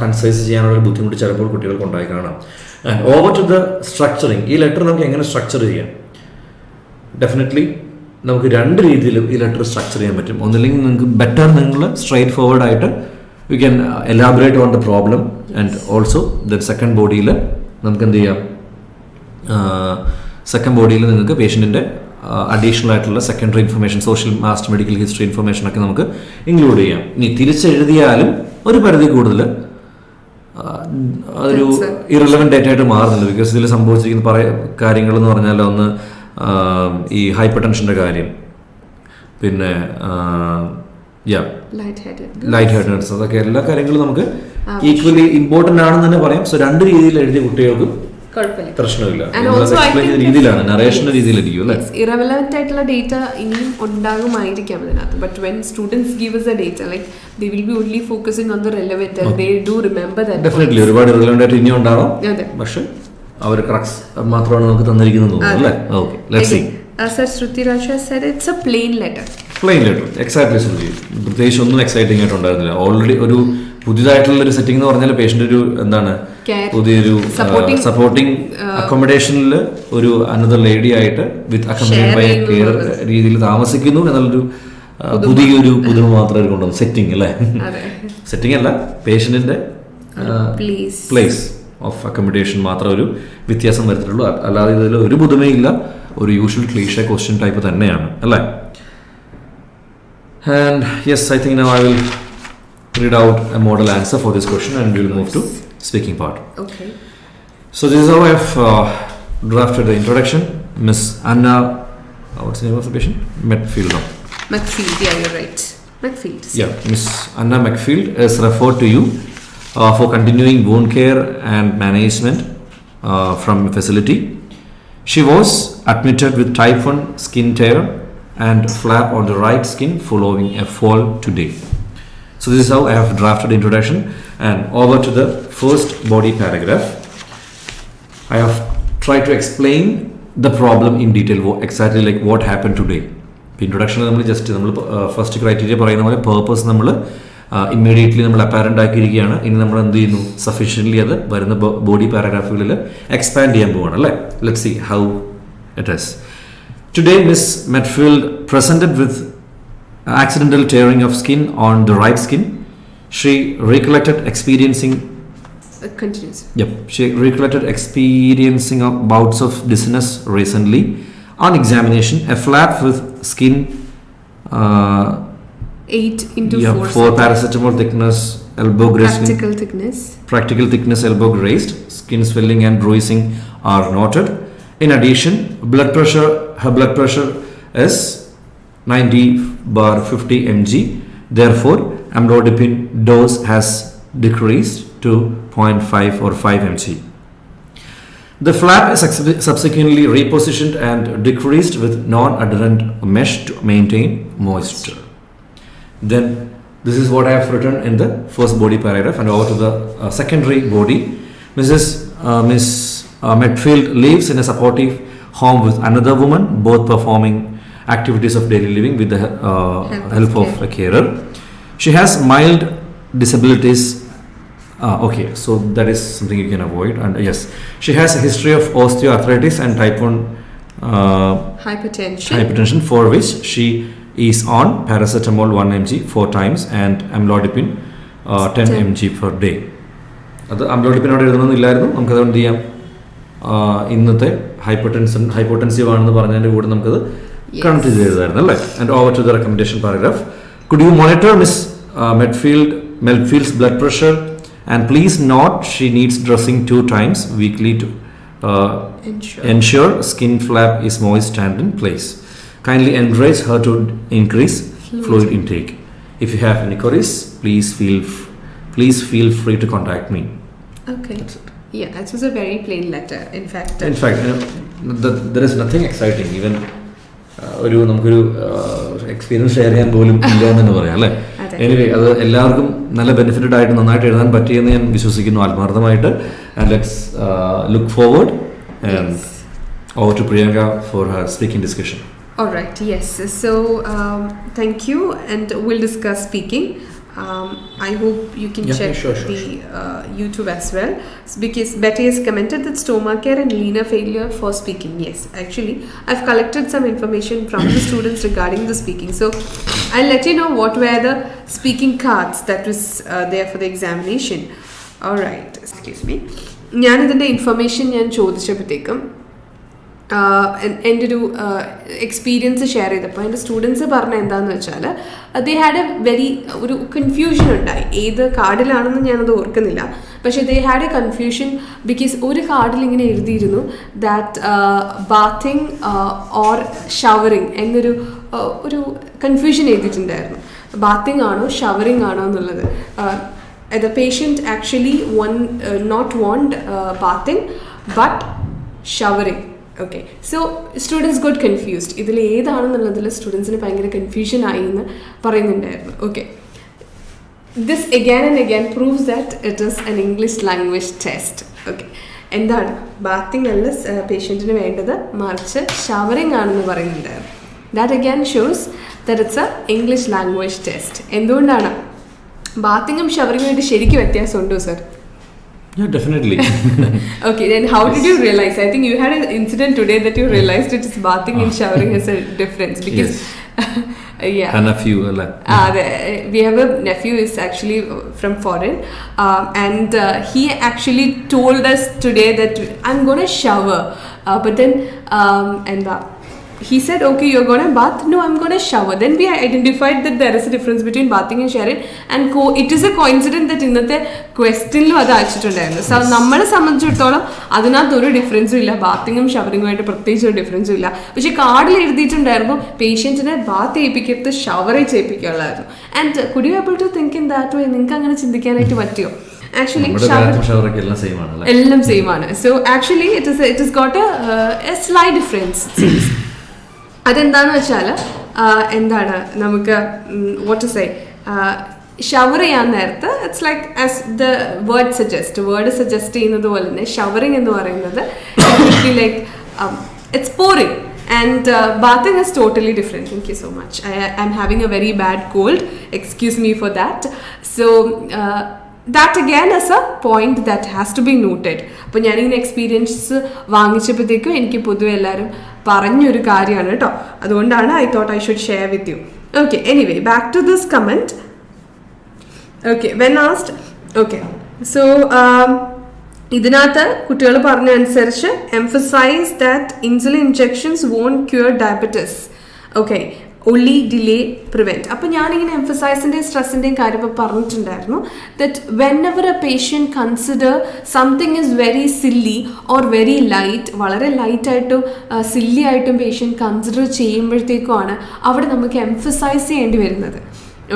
concise ചെയ്യാനുള്ള ഒരു ബുദ്ധിമുട്ട് ചിലപ്പോൾ കുട്ടികൾക്ക് ഉണ്ടായി കാണാം. And over to the structuring. ഈ ലെറ്റർ നമുക്ക് എങ്ങനെ സ്ട്രക്ചർ ചെയ്യാം? ഡെഫിനറ്റ്ലി നമുക്ക് 2 രീതിയിലും ഈ ലെറ്റർ സ്ട്രക്ചർ ചെയ്യാൻ പറ്റും. ഒന്നില്ലെങ്കിൽ നിങ്ങൾക്ക് ബെറ്റർ നിങ്ങൾ സ്ട്രൈറ്റ് ഫോർവേഡ് ആയിട്ട് you can elaborate on the problem and also the second body യിൽ നമുക്ക് എന്ത് ചെയ്യാം? സെക്കൻഡ് ബോഡിയിൽ നിങ്ങൾക്ക് പേഷ്യൻറ്റിൻ്റെ അഡീഷണൽ ആയിട്ടുള്ള secondary information, social mast medical history information ഒക്കെ നമുക്ക് ഇൻക്ലൂഡ് ചെയ്യാം. ഇനി തിരിച്ചെഴുതിയാലും ഒരു പരിധി കൂടുതൽ അതൊരു ഇറലവൻറ്റ് ഡേറ്റ ആയിട്ട് മാറുന്നില്ല. ബിക്കോസ് ഇതിൽ സംഭവിച്ചിരിക്കുന്ന കാര്യങ്ങൾ എന്ന് പറഞ്ഞാൽ ഒന്ന് ഈ ഹൈപ്പർ ടെൻഷൻ്റെ കാര്യം, പിന്നെ ലൈറ്റ് ഹെഡ്നസ്, അതൊക്കെ എല്ലാ കാര്യങ്ങളും നമുക്ക് ഈക്വലി ഇമ്പോർട്ടൻ്റ് ആണെന്ന് തന്നെ പറയാം. സോ 2 രീതിയിൽ എഴുതിയ കുട്ടികൾക്ക് പ്രശ്നമില്ല. രീതിയിലാണ് നറേഷന്റെ രീതിയിലായിരിക്കും അല്ലേ? ഇറവലവന്റ് ആയിട്ടുള്ള ഡേറ്റ ഇനിയും ഉണ്ടാകുമായിരിക്കാം അതിനകത്ത്. But when students give us a data, like they will be only focusing on the relevant and they do remember that. Definitely ഒരുപാട് റിലവന്റ് ആയിട്ട് ഇനി ഉണ്ടാവും. പക്ഷേ അവർ ക്രക്സ് മാത്രമാണ് നമുക്ക് തന്നിരിക്കുന്നത് തോന്നുന്നു അല്ലേ? Okay, let's see. Sir Shruti Raj has said it's a plain letter. Plain letter, exactly Shruti. പ്രത്യേകിച്ച് ഒന്നും എക്സൈറ്റിംഗ് ആയിട്ടുണ്ടായിരുന്നില്ല. ഓൾറെഡി ഒരു പുതിയതായിട്ടുള്ള ഒരു സെറ്റിംഗ് എന്ന് പറഞ്ഞാൽ പേഷ്യന്റ് ഒരു എന്താണ് പുതിയൊരു സപ്പോർട്ടിങ് അക്കോമഡേഷനിൽ ഒരു അനദർ ലേഡി ആയിട്ട് വിത്ത് അക്കോമഡേറ്റ് ബൈ കെയർ രീതിയിൽ താമസിക്കുന്നു എന്നുള്ളൊരു പുതിയൊരു പുതുമ മാത്രമേ കൊണ്ടുവന്നു. സെറ്റിംഗ് അല്ലേ? സെറ്റിംഗ് അല്ല, പേഷ്യന്റിന്റെ പ്ലേസ് ഓഫ് അക്കോമഡേഷൻ മാത്രം ഒരു വ്യത്യാസം വരുത്തിട്ടുള്ളൂ. അല്ലാതെ ഇതിൽ ഒരു പുതുമയില്ല. ഒരു യൂഷ്വൽ ക്ലീഷേ ക്വസ്റ്റ്യൻ ടൈപ്പ് തന്നെയാണ് അല്ലേ? And yes, I think now I will read out a model answer for this question and we will move to speaking part. Okay. So this is how I have drafted the introduction. Miss Anna, what's the name of the patient? Metfield. No? Macfield, yeah, you're right. Macfield. Yeah, Miss Anna Macfield is referred to you for continuing wound care and management from a facility. She was admitted with type 1 skin tear and flap on the right skin following a fall today. So this is how I have drafted the introduction, and over to the first body paragraph. I have tried to explain the problem in detail, exactly like what happened today. Introduction നമ്മൾ just നമ്മൾ first criteria പറയുന്ന പോലെ purpose നമ്മൾ immediately നമ്മൾ apparent ആക്കിയിരിക്കുകയാണ്. ഇനി നമ്മൾ എന്ത് ചെയ്യുന്നു, സഫീഷ്യൻ്റ്ലി അത് വരുന്ന ബോഡി പാരഗ്രാഫുകളിൽ എക്സ്പാൻഡ് ചെയ്യാൻ പോവാണ് അല്ലേ? Let's see how it is. Today, Miss Metfield presented with accidental tearing of skin on the right skin. She recollected experiencing. Continues. Yep, she recollected experiencing bouts of dizziness recently. On examination, a flap with skin. 8 into 4. 4 paracetamol thickness, elbow grazing. Practical thickness. Practical thickness, elbow grazed. Skin swelling and bruising are noted. In addition, her blood pressure is 90/50 mg. Therefore, amlodipine dose has decreased to 0.5 or 5 mg. The flap is subsequently repositioned and decreased with non-adherent mesh to maintain moisture. Then, this is what I have written in the first body paragraph, and over to the secondary body. Miss Metfield lives in a supportive home with another woman, both performing activities of daily living with the help of a carer. She has mild disabilities. Okay, so that is something you can avoid. And yes, she has a history of osteoarthritis and type 1 hypertension, for which she is on paracetamol 1 mg 4 times and amlodipine 10 mg per day. അത് അംലോഡിപ്പിനോട് എഴുതണമെന്നില്ലായിരുന്നു. നമുക്കത് എന്ത് ചെയ്യാം, ഇന്നത്തെ ഹൈപ്പോട്ടൻസീവ് ആണെന്ന് പറഞ്ഞതിൻ്റെ കൂടെ നമുക്കത് connect ചെയ്ത് എഴുതായിരുന്നു അല്ലേ? And over to the recommendation paragraph. Could you monitor miss Metfield's blood pressure and please note she needs dressing 2 times weekly to ensure skin flap is moist and in place. Kindly encourage her to increase fluid intake. If you have any queries, please feel free to contact me. Okay. Yeah, it was a very plain letter. In fact, there is nothing exciting. Even ഒരു നമുക്കൊരു experience share ചെയ്യാൻ പോലും ഇല്ല എന്ന് തന്നെ പറയാം അല്ലേ? Anyway, അത് എല്ലാവർക്കും നല്ല ബെനിഫിറ്റഡ് ആയിട്ട് നന്നായിട്ട് എഴുതാൻ പറ്റിയെന്ന് ഞാൻ വിശ്വസിക്കുന്നു ആത്മാർത്ഥമായിട്ട്. And let's look forward and over to Priyanka for her speaking discussion. All right, yes. So, thank you, and we'll discuss speaking. I hope you can check sure. YouTube as well, because Betty has commented that stomach care and linear failure for speaking. Yes, actually, I've collected some information from the students regarding the speaking. So, I'll let you know what were the speaking cards that was there for the examination. All right, excuse me. ഞാൻ ഇതിൻ്റെ information ഞാൻ ചോദിച്ചപ്പോഴത്തേക്കും എൻ്റെ ഒരു experience share ചെയ്തപ്പോൾ എൻ്റെ students പറഞ്ഞ എന്താണെന്ന് വെച്ചാൽ ദേ ഹാഡ് ഒരു കൺഫ്യൂഷൻ ഉണ്ടായി. ഏത് കാർഡിലാണെന്ന് ഞാനത് ഓർക്കുന്നില്ല, പക്ഷേ they had A confusion because ഒരു കാർഡിൽ ഇങ്ങനെ എഴുതിയിരുന്നു ദാറ്റ് ബാത്തിങ് ഓർ ഷവറിങ് എന്നൊരു കൺഫ്യൂഷൻ എഴുതിയിട്ടുണ്ടായിരുന്നു. ബാത്തിങ് ആണോ ഷവറിങ് ആണോ എന്നുള്ളത്. The patient actually not want bathing but showering. Okay, so students got confused. ഇതിൽ ഏതാണെന്നുള്ളതിൽ സ്റ്റുഡൻസിന് ഭയങ്കര കൺഫ്യൂഷൻ ആയി എന്ന് പറയുന്നുണ്ടായിരുന്നു. Okay, this again and again proves that it is an English language test. Okay, എന്താണ് ബാത്തിങ് അല്ല പേഷ്യൻറ്റിന് വേണ്ടത്, മറിച്ച് ഷവറിങ് ആണെന്ന് പറയുന്നുണ്ടായിരുന്നു. That again shows that it's A English language test. എന്തുകൊണ്ടാണ് ബാത്തിങ്ങും ഷവറിങ്ങുമായിട്ട് ശരിക്കും വ്യത്യാസമുണ്ടോ sir? Yeah, definitely. Okay, then how did you realize? I think you had an incident today that you realized it is bathing and showering has a difference because yeah. A nephew, we have a nephew is actually from foreign, and he actually told us today that I'm gonna shower, but then and he said, okay, you're gonna bath? No, I'm gonna shower. Then we identified that there is a difference between bathing and showering, and it is a coincidence that ഇന്നത്തെ ക്വസ്റ്റ്യനിലും അത് അയച്ചിട്ടുണ്ടായിരുന്നു. So നമ്മളെ സംബന്ധിച്ചിടത്തോളം അതിനകത്ത് ഒരു ഡിഫറൻസും ഇല്ല, ബാത്തിങ്ങും ഷവറിങ്ങുമായിട്ട് പ്രത്യേകിച്ച് ഒരു ഡിഫറൻസും ഇല്ല. പക്ഷേ കാർഡിൽ എഴുതിയിട്ടുണ്ടായിരുന്നു പേഷ്യൻറ്റിനെ ബാത്ത് ചെയ്യിപ്പിക്കരുത്, ഷവറേ ചെയ്യിപ്പിക്കാനുള്ളായിരുന്നു. And could you able to think in that way? നിങ്ങൾക്ക് അങ്ങനെ ചിന്തിക്കാനായിട്ട് പറ്റുമോ? ആക്ച്വലി എല്ലാം സെയിം ആണ്. So actually it is got a slight difference. അതെന്താന്ന് വെച്ചാൽ എന്താണ് നമുക്ക് വാട്ട് ടു സേ, ഷവർ ചെയ്യാൻ നേരത്ത് it's like as the word suggest ചെയ്യുന്നത് പോലെ തന്നെ ഷവറിങ് എന്ന് പറയുന്നത് like it's pouring and bathing is totally different. Thank you so much. I'm having a very bad cold, excuse me for that. So that again is a point that has to be noted. അപ്പോൾ ഞാനിങ്ങനെ experience വാങ്ങിച്ചപ്പോഴത്തേക്കും എനിക്ക് പൊതുവെ എല്ലാവരും പറഞ്ഞൊരു കാര്യമാണ് കേട്ടോ, അതുകൊണ്ടാണ് I thought I should share with you. Okay, anyway back to this comment. Okay, when asked, okay, so ഇതിനകത്ത് കുട്ടികൾ പറഞ്ഞ അനുസരിച്ച് emphasize that insulin injections won't cure diabetes. Okay, only delay prevent. അപ്പോൾ ഞാനിങ്ങനെ എംഫസൈസിൻ്റെയും സ്ട്രെസ്സിൻ്റെയും കാര്യം ഇപ്പോൾ പറഞ്ഞിട്ടുണ്ടായിരുന്നു that when ever A patient consider something is very silly or very light, വളരെ ലൈറ്റായിട്ടും സില്ലി ആയിട്ടും പേഷ്യൻറ്റ് കൺസിഡർ ചെയ്യുമ്പോഴത്തേക്കുമാണ് അവിടെ നമുക്ക് എംഫസൈസ് ചെയ്യേണ്ടി വരുന്നത്.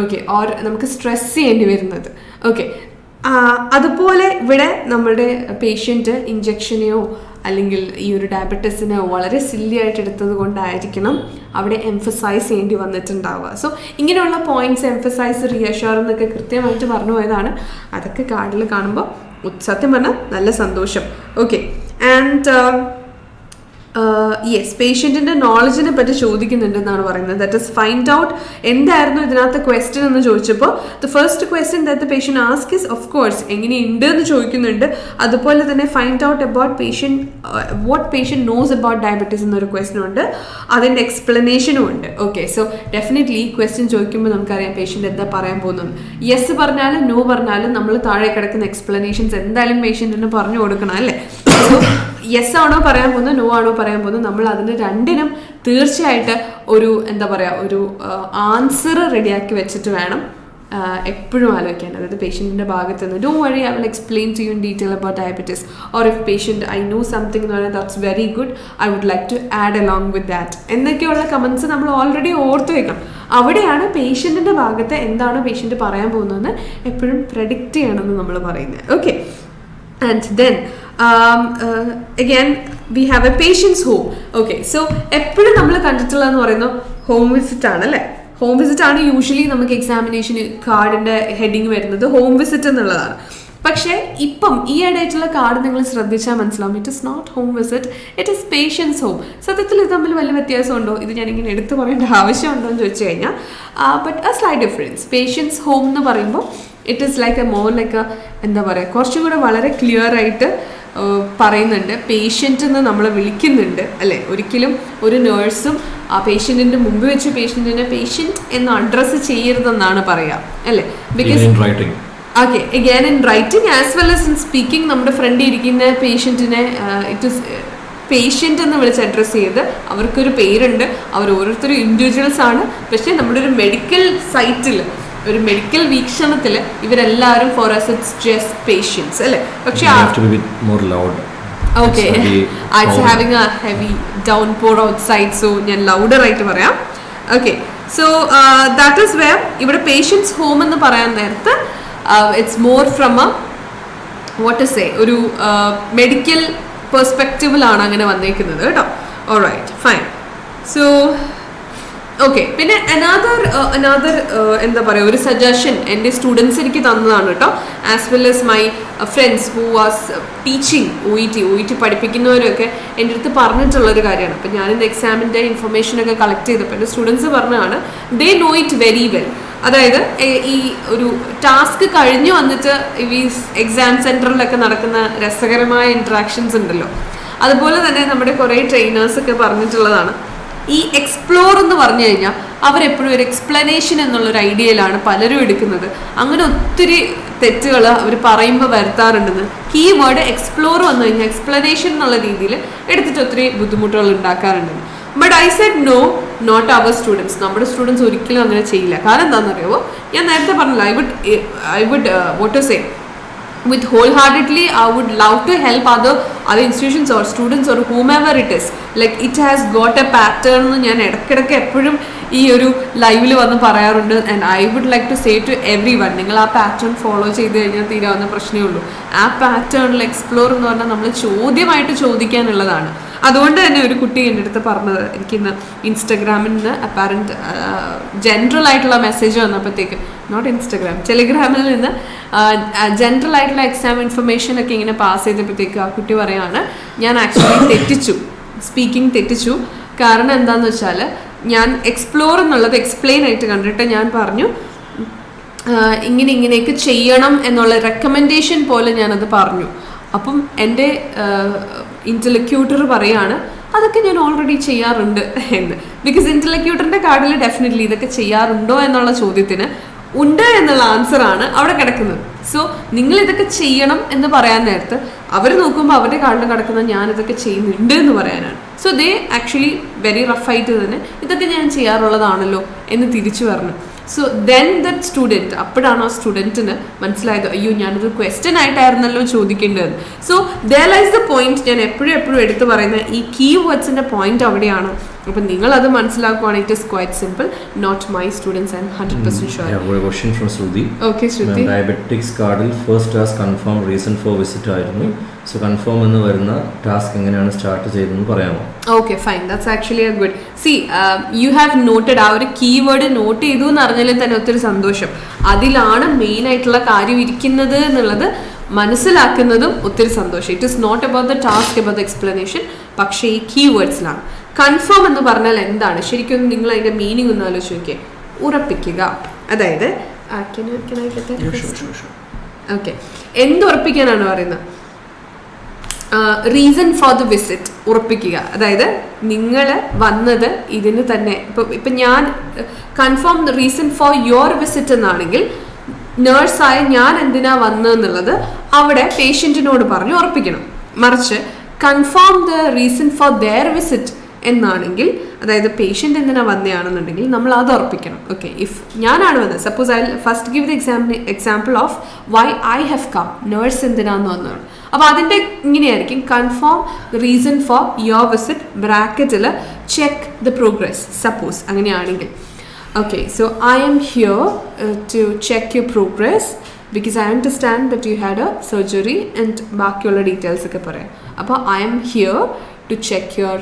ഓക്കെ, ഓർ നമുക്ക് സ്ട്രെസ് ചെയ്യേണ്ടി വരുന്നത്. ഓക്കെ, അതുപോലെ ഇവിടെ നമ്മുടെ പേഷ്യൻറ്റ് ഇഞ്ചക്ഷനെയോ അല്ലെങ്കിൽ ഈ ഒരു ഡയബറ്റീസിനെ വളരെ സില്ലി ആയിട്ട് എടുത്തത് കൊണ്ടായിരിക്കണം അവിടെ എംഫസൈസ് ചെയ്യേണ്ടി വന്നിട്ടുണ്ടാവുക. സോ ഇങ്ങനെയുള്ള പോയിന്റ്സ് എംഫസൈസ്, റിയഷ്യൂർ എന്നൊക്കെ കൃത്യമായിട്ട് പറഞ്ഞു പോയതാണ്. അതൊക്കെ കാർഡിൽ കാണുമ്പോൾ സത്യം പറഞ്ഞാൽ നല്ല സന്തോഷം. ഓക്കെ, ആൻഡ് യെസ്, പേഷ്യൻറ്റിൻ്റെ നോളജിനെ പറ്റി ചോദിക്കുന്നുണ്ടെന്നാണ് പറയുന്നത്. ദാറ്റ് ഇസ് ഫൈൻഡ് ഔട്ട് എന്തായിരുന്നു ഇതിനകത്ത് ക്വസ്റ്റ്യൻ എന്ന് ചോദിച്ചപ്പോൾ the first question that the patient ask is of course എങ്ങനെയുണ്ട് എന്ന് ചോദിക്കുന്നുണ്ട്. അതുപോലെ തന്നെ find out about patient what patient knows about diabetes എന്നൊരു ക്വസ്റ്റ്യൻ ഉണ്ട്, അതിൻ്റെ എക്സ്പ്ലനേഷനും ഉണ്ട്. ഓക്കെ, സോ ഡെഫിനറ്റ്ലി ഈ ക്വസ്റ്റ്യൻ ചോദിക്കുമ്പോൾ നമുക്കറിയാം പേഷ്യൻറ്റ് എന്താ പറയാൻ പോകുന്നത്. യെസ് പറഞ്ഞാലും നോ പറഞ്ഞാലും നമ്മൾ താഴെ കിടക്കുന്ന എക്സ്പ്ലനേഷൻസ് എന്തായാലും പേഷ്യൻറ്റിന് പറഞ്ഞു കൊടുക്കണം അല്ലേ. സോ യെസ് ആണോ പറയാൻ പോകുന്നത്, നോ ആണോ പറയാൻ പോകുന്നത്, നമ്മൾ അതിന് രണ്ടിനും തീർച്ചയായിട്ട് ഒരു എന്താ പറയുക ഒരു ആൻസർ റെഡിയാക്കി വെച്ചിട്ട് വേണം എപ്പോഴും ആലോചിക്കാൻ. അതായത് പേഷ്യൻറ്റിൻ്റെ ഭാഗത്ത് നിന്ന് ഡോ വഴി I will explain to you in detail about diabetes, or if patient I know something എന്ന് പറഞ്ഞാൽ that's very good, I would like to add along with that എന്നൊക്കെയുള്ള കമൻസ് നമ്മൾ ഓൾറെഡി ഓർത്ത് വെക്കണം. അവിടെയാണ് പേഷ്യൻറ്റിൻ്റെ ഭാഗത്ത് എന്താണ് പേഷ്യൻറ്റ് പറയാൻ പോകുന്നതെന്ന് എപ്പോഴും പ്രെഡിക്റ്റ് ചെയ്യണമെന്ന് നമ്മൾ പറയുന്നത്. Okay, and then again we have a patient's home. Okay, so എപ്പോഴും നമ്മൾ കണ്ടിട്ടുള്ളതെന്ന് പറയുന്നത് ഹോം വിസിറ്റ് ആണ് അല്ലേ. ഹോം വിസിറ്റ് ആണ് യൂഷ്വലി നമുക്ക് എക്സാമിനേഷൻ കാർഡിൻ്റെ ഹെഡിങ് വരുന്നത് ഹോം വിസിറ്റ് എന്നുള്ളതാണ്. പക്ഷേ ഇപ്പം ഈ ഇടയായിട്ടുള്ള കാർഡ് നിങ്ങൾ ശ്രദ്ധിച്ചാൽ മനസ്സിലാവും, it is not home visit, it is patient's home. സത്യത്തിൽ ഇത് തമ്മിൽ വലിയ വ്യത്യാസമുണ്ടോ, ഇത് ഞാനിങ്ങനെ എടുത്തു പറയേണ്ട ആവശ്യമുണ്ടോ എന്ന് ചോദിച്ചു കഴിഞ്ഞാൽ but a slight difference. Patient's home എന്ന് പറയുമ്പോൾ it is like a more like എന്താ പറയുക കുറച്ചും കൂടെ വളരെ ക്ലിയർ ആയിട്ട് പറയുന്നുണ്ട്. പേഷ്യൻ്റ് എന്ന് നമ്മളെ വിളിക്കുന്നുണ്ട് അല്ലേ. ഒരിക്കലും ഒരു നേഴ്സും ആ പേഷ്യൻറ്റിൻ്റെ മുമ്പ് വെച്ച് പേഷ്യൻറ്റിനെ പേഷ്യൻറ്റ് എന്ന് അഡ്രസ്സ് ചെയ്യരുതെന്നാണ് പറയുക അല്ലേ. Because okay, again in writing as well as in speaking നമ്മുടെ ഫ്രണ്ടിൽ ഇരിക്കുന്ന പേഷ്യൻറ്റിനെ ഇറ്റ് ഇസ് പേഷ്യൻ്റ് എന്ന് വിളിച്ച് അഡ്രസ്സ് ചെയ്ത് അവർക്കൊരു പേരുണ്ട്, അവർ ഓരോരുത്തരും ഇൻഡിവിജ്വൽസ് ആണ്. പക്ഷേ നമ്മുടെ ഒരു മെഡിക്കൽ സൈറ്റിൽ ഒരു മെഡിക്കൽ വീക്ഷണത്തിൽ ഇവരെല്ലാവരും four us it's just patients അല്ലേ. പക്ഷേ okay, it's having a heavy downpour outside, so ഞാൻ ലൗഡർ ആയിട്ട് പറയാം. Okay, so that is where ഇവിടെ പേഷ്യൻസ് ഹോം എന്ന് പറയാൻ നേരത്ത് it's more from a what to say ഒരു മെഡിക്കൽ പെർസ്പെക്റ്റീവിലാണ് അങ്ങനെ വന്നേക്കുന്നത് കേട്ടോ. Alright, fine. സോ ഓക്കെ, പിന്നെ അനാദർ എന്താ പറയുക, ഒരു സജഷൻ എൻ്റെ സ്റ്റുഡൻസ് എനിക്ക് തന്നതാണ് കേട്ടോ, as well as my friends who was teaching OET പഠിപ്പിക്കുന്നവരൊക്കെ എൻ്റെ അടുത്ത് പറഞ്ഞിട്ടുള്ളൊരു കാര്യമാണ്. അപ്പം ഞാനിന്ന് എക്സാമിൻ്റെ ഇൻഫർമേഷനൊക്കെ കളക്ട് ചെയ്തപ്പോൾ എൻ്റെ സ്റ്റുഡൻസ് പറഞ്ഞതാണ് they know it very well. അതായത് ഈ ഒരു ടാസ്ക് കഴിഞ്ഞ് വന്നിട്ട് ഈ എക്സാം സെൻറ്ററിലൊക്കെ നടക്കുന്ന രസകരമായ ഇൻട്രാക്ഷൻസ് ഉണ്ടല്ലോ, അതുപോലെ തന്നെ നമ്മുടെ കുറേ ട്രെയിനേഴ്സൊക്കെ പറഞ്ഞിട്ടുള്ളതാണ് ഈ എക്സ്പ്ലോർ എന്ന് പറഞ്ഞു കഴിഞ്ഞാൽ അവരെപ്പോഴും ഒരു എക്സ്പ്ലനേഷൻ എന്നുള്ളൊരു ഐഡിയയിലാണ് പലരും എടുക്കുന്നത്. അങ്ങനെ ഒത്തിരി തെറ്റുകൾ അവർ പറയുമ്പോൾ വരുത്താറുണ്ടെന്ന്. കീവേഡ് എക്സ്പ്ലോർ വന്നു കഴിഞ്ഞാൽ എക്സ്പ്ലനേഷൻ എന്നുള്ള രീതിയിൽ എടുത്തിട്ട് ഒത്തിരി ബുദ്ധിമുട്ടുകൾ ഉണ്ടാക്കാറുണ്ടെന്ന്. But I said no, not our students. നമ്മുടെ സ്റ്റുഡൻസ് ഒരിക്കലും അങ്ങനെ ചെയ്യില്ല. കാരണം എന്താണെന്നറിയാമോ, ഞാൻ നേരത്തെ പറഞ്ഞില്ല, I would want to say with wholeheartedly I would love to help other institutions or students or whomever it is, like it has got a pattern എന്ന് ഞാൻ ഇടയ്ക്കിടയ്ക്ക് എപ്പോഴും ഈ ഒരു ലൈവിൽ വന്ന് പറയാറുണ്ട്. And I would like to say to everyone, നിങ്ങൾ ആ പാറ്റേൺ ഫോളോ ചെയ്ത് കഴിഞ്ഞാൽ തീരാവുന്ന പ്രശ്നമേ ഉള്ളൂ. ആ പാറ്റേണിൽ എക്സ്പ്ലോർ എന്ന് പറഞ്ഞാൽ നമ്മൾ ചോദ്യമായിട്ട് ചോദിക്കാനുള്ളതാണ്. അതുകൊണ്ട് തന്നെ ഒരു കുട്ടി എൻ്റെ അടുത്ത് പറഞ്ഞത്, എനിക്കിന്ന് ഇൻസ്റ്റഗ്രാമിൽ നിന്ന് അപ്പാരൻറ്റ് ജനറൽ ആയിട്ടുള്ള മെസ്സേജ് വന്നപ്പോഴത്തേക്ക്, നോട്ട് ഇൻസ്റ്റഗ്രാം, ടെലിഗ്രാമിൽ നിന്ന് ജനറൽ ആയിട്ടുള്ള എക്സാം ഇൻഫർമേഷൻ ഒക്കെ ഇങ്ങനെ പാസ് ചെയ്തപ്പോഴത്തേക്ക് ആ കുട്ടി പറയാണ്, ഞാൻ ആക്ച്വലി സ്പീക്കിംഗ് തെറ്റിച്ചു. കാരണം എന്താണെന്ന് വെച്ചാൽ ഞാൻ എക്സ്പ്ലോർ എന്നുള്ളത് എക്സ്പ്ലെയിൻ ആയിട്ട് കണ്ടിട്ട് ഞാൻ പറഞ്ഞു ഇങ്ങനെയൊക്കെ ചെയ്യണം എന്നുള്ള റെക്കമെൻഡേഷൻ പോലെ ഞാനത് പറഞ്ഞു. അപ്പം എൻ്റെ ഇൻ്റലക്യൂട്ടർ പറയാണ് അതൊക്കെ ഞാൻ ഓൾറെഡി ചെയ്യാറുണ്ട് എന്ന്. ബിക്കോസ് ഇൻ്റലക്യൂട്ടറിൻ്റെ കാർഡിൽ ഡെഫിനറ്റ്ലി ഇതൊക്കെ ചെയ്യാറുണ്ടോ എന്നുള്ള ചോദ്യത്തിന് ഉണ്ട് എന്നുള്ള ആൻസറാണ് അവിടെ കിടക്കുന്നത്. സോ നിങ്ങൾ ഇതൊക്കെ ചെയ്യണം എന്ന് പറയാൻ നേരത്ത് അവർ നോക്കുമ്പോൾ അവരുടെ കാർഡിൽ കിടക്കുന്ന ഞാൻ ഇതൊക്കെ ചെയ്യുന്നുണ്ട് എന്ന് പറയാനാണ്. സോ ദേ ആക്ച്വലി വെരി റഫായിട്ട് തന്നെ ഇതൊക്കെ ഞാൻ ചെയ്യാറുള്ളതാണല്ലോ എന്ന് തിരിച്ചു പറഞ്ഞു. സോ ദെൻ ദറ്റ് സ്റ്റുഡൻറ്റ്, അപ്പോഴാണ് ആ സ്റ്റുഡൻറ്റിന് മനസ്സിലായത്, അയ്യോ ഞാനത് ക്വസ്റ്റ്യൻ ആയിട്ടായിരുന്നല്ലോ ചോദിക്കേണ്ടത്. So there lies the point. ഞാൻ എപ്പോഴും എടുത്ത് പറയുന്ന ഈ കീ വേർഡ്സിൻ്റെ പോയിന്റ് അവിടെയാണ്. അപ്പം നിങ്ങളത് മനസ്സിലാക്കുവാണെങ്കിൽ it is quite simple. Not my students, I am 100% sure. ഒരു question from Shruti. Okay Shruti. Diabetics കാർഡിൽ first task confirm reason for visit ആയിരുന്നു. സോ കൺഫേം എന്ന് വരുന്ന ടാസ്ക് എങ്ങനെയാണ് സ്റ്റാർട്ട് ചെയ്തതെന്ന് പറയാമോ? Okay fine, that's actually a good. See you have noted, ആ ഒരു കീവേഡ് നോട്ട് ചെയ്തു എന്ന് അറിഞ്ഞാലും തന്നെ ഒത്തിരി സന്തോഷം. അതിലാണ് മെയിൻ ആയിട്ടുള്ള കാര്യം ഇരിക്കുന്നത് എന്നുള്ളത് മനസ്സിലാക്കുന്നതും ഒത്തിരി സന്തോഷം. It is not about the task, about the explanation. പക്ഷേ ഈ കീവേഡ്സിലാണ്. കൺഫേം എന്ന് പറഞ്ഞാൽ എന്താണ് ശരിക്കും, നിങ്ങൾ അതിൻ്റെ മീനിങ് ഒന്ന് ആലോചിച്ച് നോക്കിയേ. ഉറപ്പിക്കുക. അതായത് ഓക്കെ, എന്തുറപ്പിക്കാനാണ് പറയുന്നത്? റീസൺ ഫോർ ദ വിസിറ്റ് ഉറപ്പിക്കുക. അതായത് നിങ്ങൾ വന്നത് ഇതിന് തന്നെ, ഇപ്പം ഞാൻ confirm reason for your visit എന്നാണെങ്കിൽ നേഴ്സായ ഞാൻ എന്തിനാ വന്നതെന്നുള്ളത് അവിടെ പേഷ്യൻറ്റിനോട് പറഞ്ഞ് ഉറപ്പിക്കണം. മറിച്ച് confirm the reason for their visit എന്നാണെങ്കിൽ, അതായത് പേഷ്യൻ്റ് എന്തിനാ വന്നതാണെന്നുണ്ടെങ്കിൽ നമ്മൾ അത് ഉറപ്പിക്കണം. ഓക്കെ, ഇഫ് ഞാനാണ് വന്നത്, suppose I first give the example of why I have come, nurse എന്തിനാന്ന് വന്നതാണ്. അപ്പോൾ അതിൻ്റെ ഇങ്ങനെയായിരിക്കും, confirm reason for your visit ബ്രാക്കറ്റിൽ ചെക്ക് ദ പ്രോഗ്രസ്, സപ്പോസ് അങ്ങനെയാണെങ്കിൽ. Okay, so I'm here to check your progress because I understand that you had a surgery and ബാക്കിയുള്ള details ഒക്കെ പറയാം. അപ്പോൾ I'm here to check your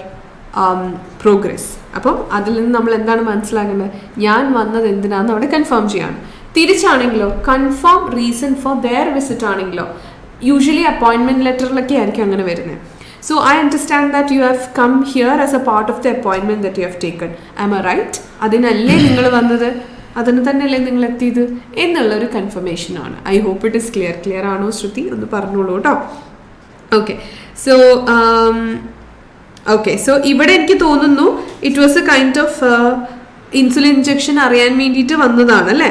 progress. അപ്പം അതിൽ നിന്ന് നമ്മൾ എന്താണ് മനസ്സിലാക്കേണ്ടത്? ഞാൻ വന്നത് എന്തിനാണെന്ന് അവിടെ കൺഫേം ചെയ്യാണ്. തിരിച്ചാണെങ്കിലോ, confirm reason for their visit ആണെങ്കിലോ, യൂഷ്വലി അപ്പോയിൻമെൻറ്റ് ലെറ്ററിലൊക്കെ ആയിരിക്കും അങ്ങനെ വരുന്നത്. So I understand that you have come here as a part of the appointment that you have taken. Am I right? അതിനല്ലേ നിങ്ങൾ വന്നത്, അതിന് തന്നെയല്ലേ നിങ്ങൾ എത്തിയത് എന്നുള്ളൊരു കൺഫർമേഷനാണ്. I hope it is clear. Clear ആണോ ശ്രുതി? ഒന്ന് പറഞ്ഞോളൂ കേട്ടോ. ഓക്കെ, സോ ഇവിടെ എനിക്ക് തോന്നുന്നു it was a kind of insulin injection അറിയാൻ വേണ്ടിയിട്ട് വന്നതാണ് അല്ലേ?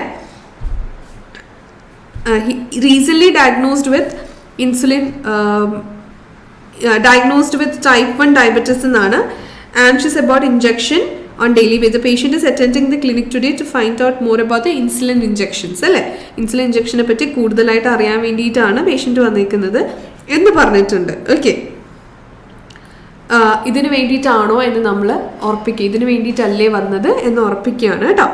Recently diagnosed with type 1 diabetes എന്നാണ്. Anxious about injection on daily basis. The patient is attending the clinic today to find out more about the insulin injections അല്ലേ? Insulin ഇഞ്ചക്ഷനെ പറ്റി കൂടുതലായിട്ട് അറിയാൻ വേണ്ടിയിട്ടാണ് പേഷ്യൻ്റ് വന്നിരിക്കുന്നത് എന്ന് പറഞ്ഞിട്ടുണ്ട്. ഓക്കെ, ഇതിന് വേണ്ടിയിട്ടാണോ എന്ന് നമ്മൾ ഉറപ്പിക്കുക. ഇതിന് വേണ്ടിയിട്ടല്ലേ വന്നത് എന്ന് ഉറപ്പിക്കുകയാണ് കേട്ടോ.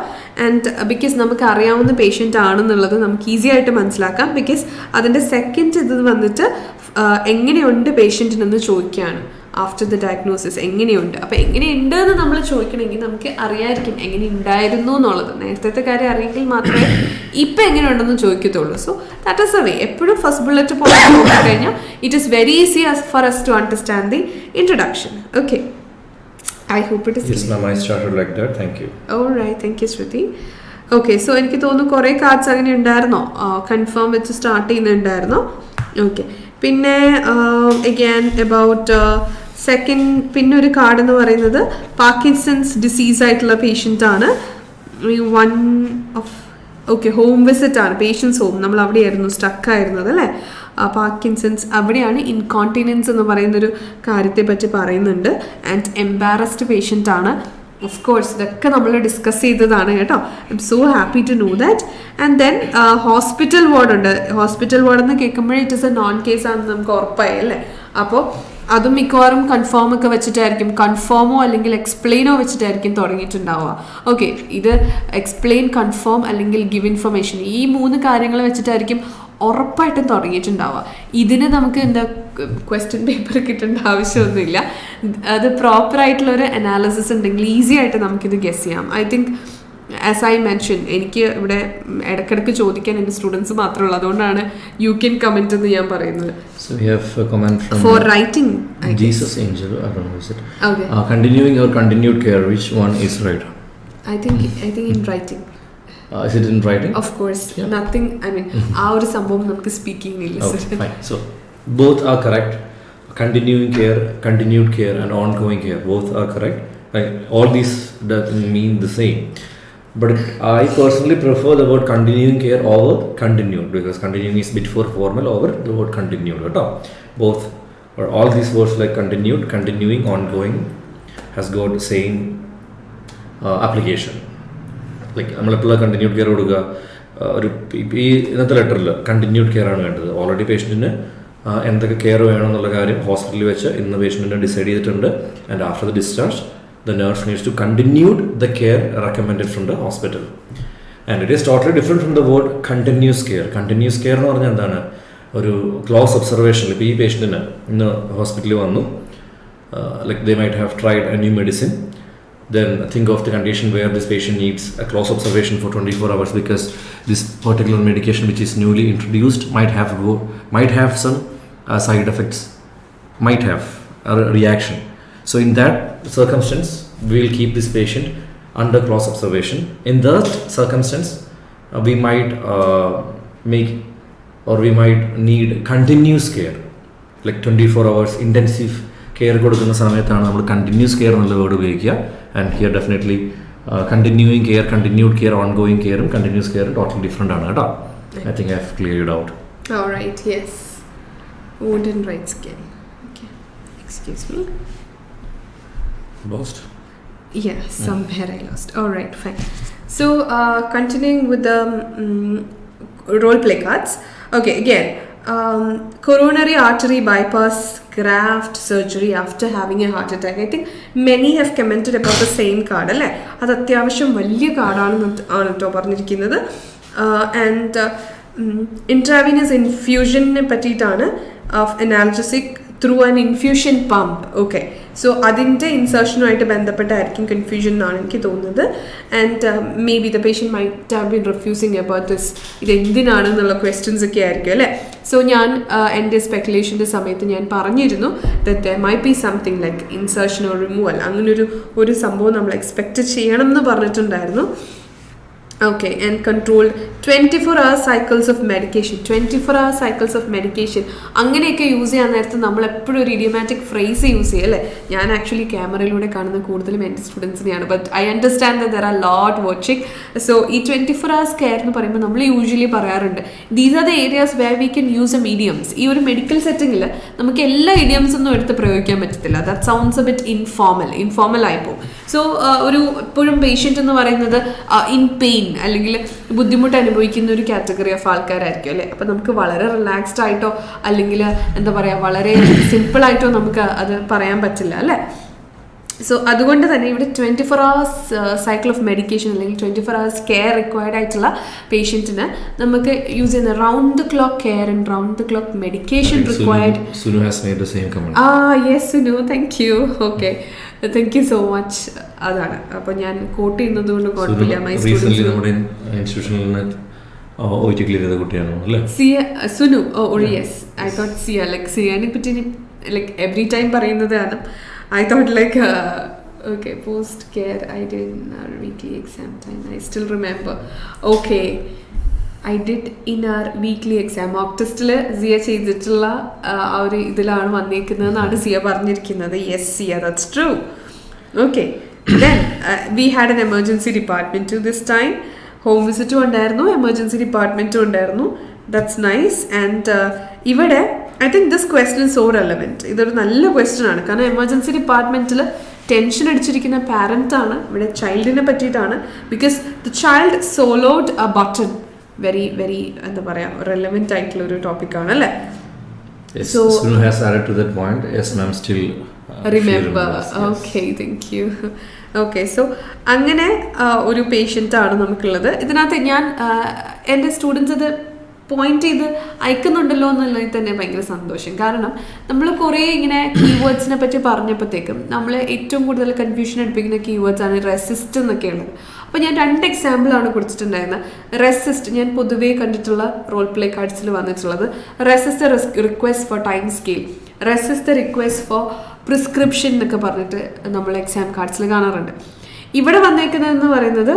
ആൻഡ് ബിക്കോസ് നമുക്ക് അറിയാവുന്ന പേഷ്യൻ്റ് ആണെന്നുള്ളത് നമുക്ക് ഈസി ആയിട്ട് മനസ്സിലാക്കാം. ബിക്കോസ് അതിൻ്റെ സെക്കൻഡ് ഇത് വന്നിട്ട് എങ്ങനെയുണ്ട് പേഷ്യൻറ്റിനെന്ന് ചോദിക്കുകയാണ്. ആഫ്റ്റർ ദ ഡയഗ്നോസിസ് എങ്ങനെയുണ്ട്. അപ്പോൾ എങ്ങനെയുണ്ട് എന്ന് നമ്മൾ ചോദിക്കണമെങ്കിൽ നമുക്ക് അറിയാമായിരിക്കും എങ്ങനെ ഉണ്ടായിരുന്നു എന്നുള്ളത്. നേരത്തെ കാര്യം അറിയെങ്കിൽ മാത്രമേ ഇപ്പം എങ്ങനെയുണ്ടെന്ന് ചോദിക്കത്തുള്ളൂ. So that is a way. എപ്പോഴും ഫസ്റ്റ് ബുള്ളറ്റ് പോലെ നോക്കിക്കഴിഞ്ഞാൽ it is very easy for us to understand the introduction. Okay. I hope it is. Yes, ma'am, I started like that. Thank you. All right. Thank you, Shruti. Okay, so എനിക്ക് തോന്നുന്നു കുറേ cards അങ്ങനെ ഉണ്ടായിരുന്നോ, confirm വെച്ച് start ചെയ്യുന്നുണ്ടായിരുന്നോ? Okay, പിന്നെ again about second, പിന്നെ ഒരു card എന്ന് പറയുന്നത് പാർക്കിൻസൺസ് ഡിസീസ് ആയിട്ടുള്ള പേഷ്യൻ്റ് ആണ്. One of okay, home visit ആണ്, പേഷ്യൻസ് ഹോം. നമ്മൾ അവിടെയായിരുന്നു സ്റ്റക്കായിരുന്നത് അല്ലേ, പാർക്കിൻസൺസ്. അവിടെയാണ് ഇൻകോണ്ടിനൻസ് എന്ന് പറയുന്നൊരു കാര്യത്തെ പറ്റി പറയുന്നുണ്ട്. ആൻഡ് എംബാരസ്ഡ് പേഷ്യൻ്റ് ആണ്. ഓഫ് കോഴ്സ് ഇതൊക്കെ നമ്മൾ ഡിസ്കസ് ചെയ്തതാണ് കേട്ടോ. I am so happy to know that. And then hospital ward ഉണ്ട്. ഹോസ്പിറ്റൽ വാർഡ് എന്ന് കേൾക്കുമ്പോഴേ it is a known case ആണെന്ന് നമുക്ക് ഉറപ്പായി അല്ലേ. അപ്പോൾ അതും മിക്കവാറും കൺഫേം ഒക്കെ വെച്ചിട്ടായിരിക്കും, കൺഫേമോ അല്ലെങ്കിൽ എക്സ്പ്ലെയിനോ വെച്ചിട്ടായിരിക്കും തുടങ്ങിയിട്ടുണ്ടാവുക. ഓക്കെ, ഇത് എക്സ്പ്ലെയിൻ, കൺഫേം അല്ലെങ്കിൽ ഗിവ് ഇൻഫർമേഷൻ, ഈ 3 കാര്യങ്ങൾ വെച്ചിട്ടായിരിക്കും ഉറപ്പായിട്ടും തുടങ്ങിയിട്ടുണ്ടാവുക. ഇതിന് നമുക്ക് എന്താ ക്വസ്റ്റ്യൻ പേപ്പർ കിട്ടേണ്ട ആവശ്യമൊന്നുമില്ല. അത് പ്രോപ്പറായിട്ടുള്ളൊരു അനാലിസിസ് ഉണ്ടെങ്കിൽ ഈസി ആയിട്ട് നമുക്കിത് ഗസ് ചെയ്യാം. I think as I mention, എനിക്ക് ഇവിടെ ഇടയ്ക്കിടയ്ക്ക് ചോദിക്കാൻ എൻ്റെ സ്റ്റുഡൻസ് മാത്രമേ ഉള്ളൂ, അതുകൊണ്ടാണ് യു ക്യാൻ കമൻറ്റ് എന്ന് ഞാൻ പറയുന്നത്. So we have a comment from for writing Jesus Angel. I don't know, is it? Okay. Continuing or continued care, which one is right? I think in writing. Is it in writing? Of course. Yeah. Nothing, I mean, ആ ഒരു സംഭവം നമുക്ക് speaking ഇല്ല. Okay, fine. So both are correct. Continuing care, continued care and ongoing care, both are correct. Like, all these doesn't mean the same. But I personally prefer the word continuing care over continued, because continuing is bit for formal over the word continued. Both or all these words like continued, continuing, ongoing has got the same application. Like നമ്മളെപ്പോഴും continued care കൊടുക്കുക. ഒരു ഈ ഇന്നത്തെ ലെറ്ററിൽ continued care ആണ് വേണ്ടത്. Already പേഷ്യൻറ്റിന് എന്തൊക്കെ care വേണമെന്നുള്ള കാര്യം ഹോസ്പിറ്റലിൽ വെച്ച് ഇന്ന് പേഷ്യൻറ്റിനെ ഡിസൈഡ് ചെയ്തിട്ടുണ്ട്. And after the discharge the nurse needs to continue the care recommended from the hospital. And it is totally different from the word continuous care. Continuous care എന്ന് പറഞ്ഞാൽ എന്താണ്? ഒരു ക്ലോസ് ഒബ്സർവേഷൻ. ഇപ്പോൾ ഈ പേഷ്യൻറ്റിന് ഇന്ന് ഹോസ്പിറ്റലിൽ വന്നു, like they might have tried a new medicine, then think of the condition where this patient needs a close observation for 24 hours because this particular medication which is newly introduced might have some side effects, might have a reaction. So in that circumstance, we will keep this patient under close observation. In that circumstance, we might make or we might need continuous care, like 24 hours intensive care കൊടുക്കുന്ന സമയത്താണ് നമ്മൾ continuous care എന്നുള്ള word ഉപയോഗിക്കുക. And here definitely continuing care, continued care, ongoing കെയറും continuous കെയറും totally different ആണ് കേട്ടോ. I think I have cleared out. Alright, yes. Wound and right skin. Okay. Excuse me. Lost? Yeah, somewhere I lost. Alright, fine. So, continuing with the role play cards. Okay, again, coronary artery bypass graft surgery after having a heart attack. I think many have commented about the same card അല്ലേ. അത് അത്യാവശ്യം വലിയ കാർഡാണ് കേട്ടോ പറഞ്ഞിരിക്കുന്നത്. And intravenous ഇൻഫ്യൂഷനെ പറ്റിയിട്ടാണ്, of analgesic through an infusion pump. Okay, so അതിൻ്റെ ഇൻസേർഷനുമായിട്ട് ബന്ധപ്പെട്ടായിരിക്കും confusion എന്നാണ് എനിക്ക് തോന്നുന്നത്. And may be the patient might have been refusing about this, ഇത് എന്തിനാണെന്നുള്ള ക്വസ്റ്റ്യൻസ് ഒക്കെ ആയിരിക്കും അല്ലേ. സോ ഞാൻ എൻ്റെ സ്പെക്കുലേഷൻ്റെ സമയത്ത് ഞാൻ പറഞ്ഞിരുന്നു that there might be something like insertion or removal, അങ്ങനൊരു സംഭവം നമ്മൾ എക്സ്പെക്റ്റ് ചെയ്യണം എന്ന് പറഞ്ഞിട്ടുണ്ടായിരുന്നു. Okay, and controlled 24-hour cycles of medication. 24-hour cycles of medication അങ്ങനെയൊക്കെ യൂസ് ചെയ്യാൻ നേരത്ത് നമ്മൾ എപ്പോഴും ഒരു ഇഡിയോമാറ്റിക് ഫ്രേസ് യൂസ് ചെയ്യും അല്ലേ. ഞാൻ ആക്ച്വലി ക്യാമറയിലൂടെ കാണുന്ന കൂടുതലും എൻ്റെ സ്റ്റുഡൻസിനെയാണ്, but I understand that there are lot watching. So ഈ 24 hours കെയർ എന്ന് പറയുമ്പോൾ നമ്മൾ യൂഷ്വലി പറയാറുണ്ട് these are the areas where we can use a mediums. ഈ ഒരു മെഡിക്കൽ സെറ്റിങ്ങിൽ നമുക്ക് എല്ലാ ഇഡിയംസൊന്നും എടുത്ത് പ്രയോഗിക്കാൻ പറ്റത്തില്ല. That sounds a bit informal ആയിപ്പോവും. സോ ഒരു എപ്പോഴും പേഷ്യൻ്റ് എന്ന് പറയുന്നത് ഇൻ പെയിൻ അല്ലെങ്കിൽ ബുദ്ധിമുട്ട് അനുഭവിക്കുന്ന ഒരു കാറ്റഗറി ഓഫ് ആൾക്കാരായിരിക്കും അല്ലേ. അപ്പം നമുക്ക് വളരെ റിലാക്സ്ഡ് ആയിട്ടോ അല്ലെങ്കിൽ എന്താ പറയുക വളരെ സിമ്പിളായിട്ടോ നമുക്ക് അത് പറയാൻ പറ്റില്ല അല്ലേ. സോ അതുകൊണ്ട് തന്നെ ഇവിടെ 24 hours സൈക്കിൾ ഓഫ് മെഡിക്കേഷൻ അല്ലെങ്കിൽ 24 hours കെയർ റിക്വയർഡ് ആയിട്ടുള്ള പേഷ്യൻറ്റിന് നമുക്ക് യൂസ് ചെയ്യുന്ന round the clock care and round the clock medication required. Sunu has made the same comment. Yes Sunu, thank you. Okay, thank you so much. അതാണ് അപ്പോൾ ഞാൻ coat ചെയ്യുന്നത് കൊണ്ട് കുഴപ്പമില്ല. മൈ റീസെന്റ് നമ്മുടെ ഇൻസ്റ്റിറ്റ്യൂഷനിൽ നിന്ന് OIT ക്ലിയർ ചെയ്ത കുട്ടിയാണ് അല്ലേ Sunu? Yes, I thought Siya like സിയാനെ പറ്റി ലൈക്ക് എവറി ടൈം പറയുന്നതാണ്. I thought like okay, post care I did in our weekly exam time. I still remember. Okay, I did in our weekly exam mock test ല് സിയ ചെയ്തിട്ടുള്ള ആ ഒരു ഇതിലാണ് വന്നേക്കുന്നതെന്നാണ് സിയ പറഞ്ഞിരിക്കുന്നത്. Yes Siya, that's true. Okay, then we had an emergency department to this time. Home വിസിറ്റും ഉണ്ടായിരുന്നു, emergency ഡിപ്പാർട്ട്മെൻറ്റും ഉണ്ടായിരുന്നു. That's nice. ആൻഡ് ഇവിടെ I think this question is so relevant. ഇതൊരു നല്ല ക്വസ്റ്റ്യൻ ആണ്. കാരണം എമർജൻസി ഡിപ്പാർട്ട്മെൻറ്റിൽ ടെൻഷൻ അടിച്ചിരിക്കുന്ന പാരൻ്റാണ്, ഇവിടെ ചൈൽഡിനെ പറ്റിയിട്ടാണ്. Because the child swallowed a button. Very very എന്താ പറയുക, റെലവെൻറ്റ് ആയിട്ടുള്ള ഒരു ടോപ്പിക്കാണ് അല്ലേ? So Sunu has added to that point. Yes ma'am, still remember. Okay, thank you. Okay, so അങ്ങനെ ഒരു പേഷ്യൻ്റാണ് നമുക്കുള്ളത്. ഇതിനകത്ത് ഞാൻ എൻ്റെ സ്റ്റുഡൻസ് ഇത് പോയിന്റ് ചെയ്ത് അയക്കുന്നുണ്ടല്ലോ എന്നുള്ളതിൽ തന്നെ ഭയങ്കര സന്തോഷം. കാരണം നമ്മൾ കുറേ ഇങ്ങനെ കീവേഡ്സിനെ പറ്റി പറഞ്ഞപ്പോഴത്തേക്കും നമ്മൾ ഏറ്റവും കൂടുതൽ കൺഫ്യൂഷൻ അടുപ്പിക്കുന്ന കീവേഡ്സ് ആണ് റെസിസ്റ്റ് എന്നൊക്കെയുള്ളത്. അപ്പോൾ ഞാൻ 2 എക്സാമ്പിളാണ് കൊടുത്തിട്ടുണ്ടായിരുന്നത്. റെസിസ്റ്റ് ഞാൻ പൊതുവേ കണ്ടിട്ടുള്ള റോൾ പ്ലേ കാർഡ്സിൽ വന്നിട്ടുള്ളത് resist the request for time scale, resist the request for prescription എന്നൊക്കെ പറഞ്ഞിട്ട് നമ്മൾ എക്സാം കാർഡ്സിൽ കാണാറുണ്ട്. ഇവിടെ വന്നേക്കുന്നതെന്ന് പറയുന്നത്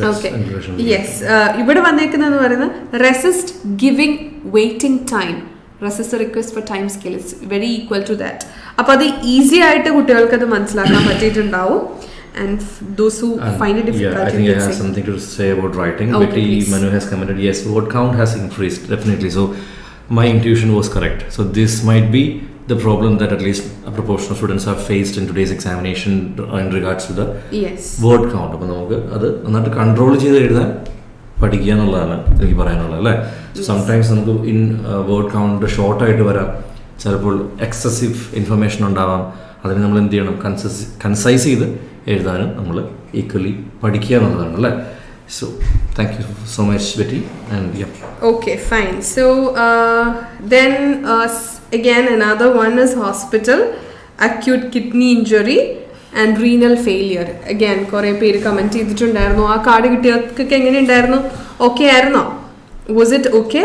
ഓക്കെ യെസ്, ഇവിടെ വന്നേക്കുന്നതെന്ന് പറയുന്നത് resist giving waiting time, resist request for time scale is very equal to that. അപ്പോൾ അത് ഈസി ആയിട്ട് കുട്ടികൾക്ക് അത് മനസ്സിലാക്കാൻ പറ്റിയിട്ടുണ്ടാവും. And those who find it difficult, I think I have something to say about writing. Okay, Betty Manu has commented, yes, word count has increased definitely. So my intuition was correct. So this might be the problem that at least a proportion of students have faced in today's examination in regards to the word count. അപ്പോൾ നമുക്ക് അത് നന്നായിട്ട് control ചെയ്ത് എഴുതാൻ പഠിക്കുക എന്നുള്ളതാണ് എനിക്ക് പറയാനുള്ളത് അല്ലേ? സംടൈംസ് നമുക്ക് ഇൻ വേർഡ് കൗണ്ട് ഷോർട്ടായിട്ട് വരാം, ചിലപ്പോൾ എക്സസീവ് ഇൻഫർമേഷൻ ഉണ്ടാവാം. അതിന് നമ്മൾ എന്ത് ചെയ്യണം, കൺസൈസ് ചെയ്ത് എഴുതാനും നമ്മൾ ഈക്വലി പഠിക്കുക എന്നുള്ളതാണ് അല്ലേ? So thank you so much Betty. And okay, fine. So then again another one is hospital, acute kidney injury and renal failure. Again കുറേ പേര് കമൻറ്റ് ചെയ്തിട്ടുണ്ടായിരുന്നു. ആ കാർഡ് കിട്ടിയവർക്കൊക്കെ എങ്ങനെ ഉണ്ടായിരുന്നു? ഓക്കെ ആയിരുന്നോ? Was it okay?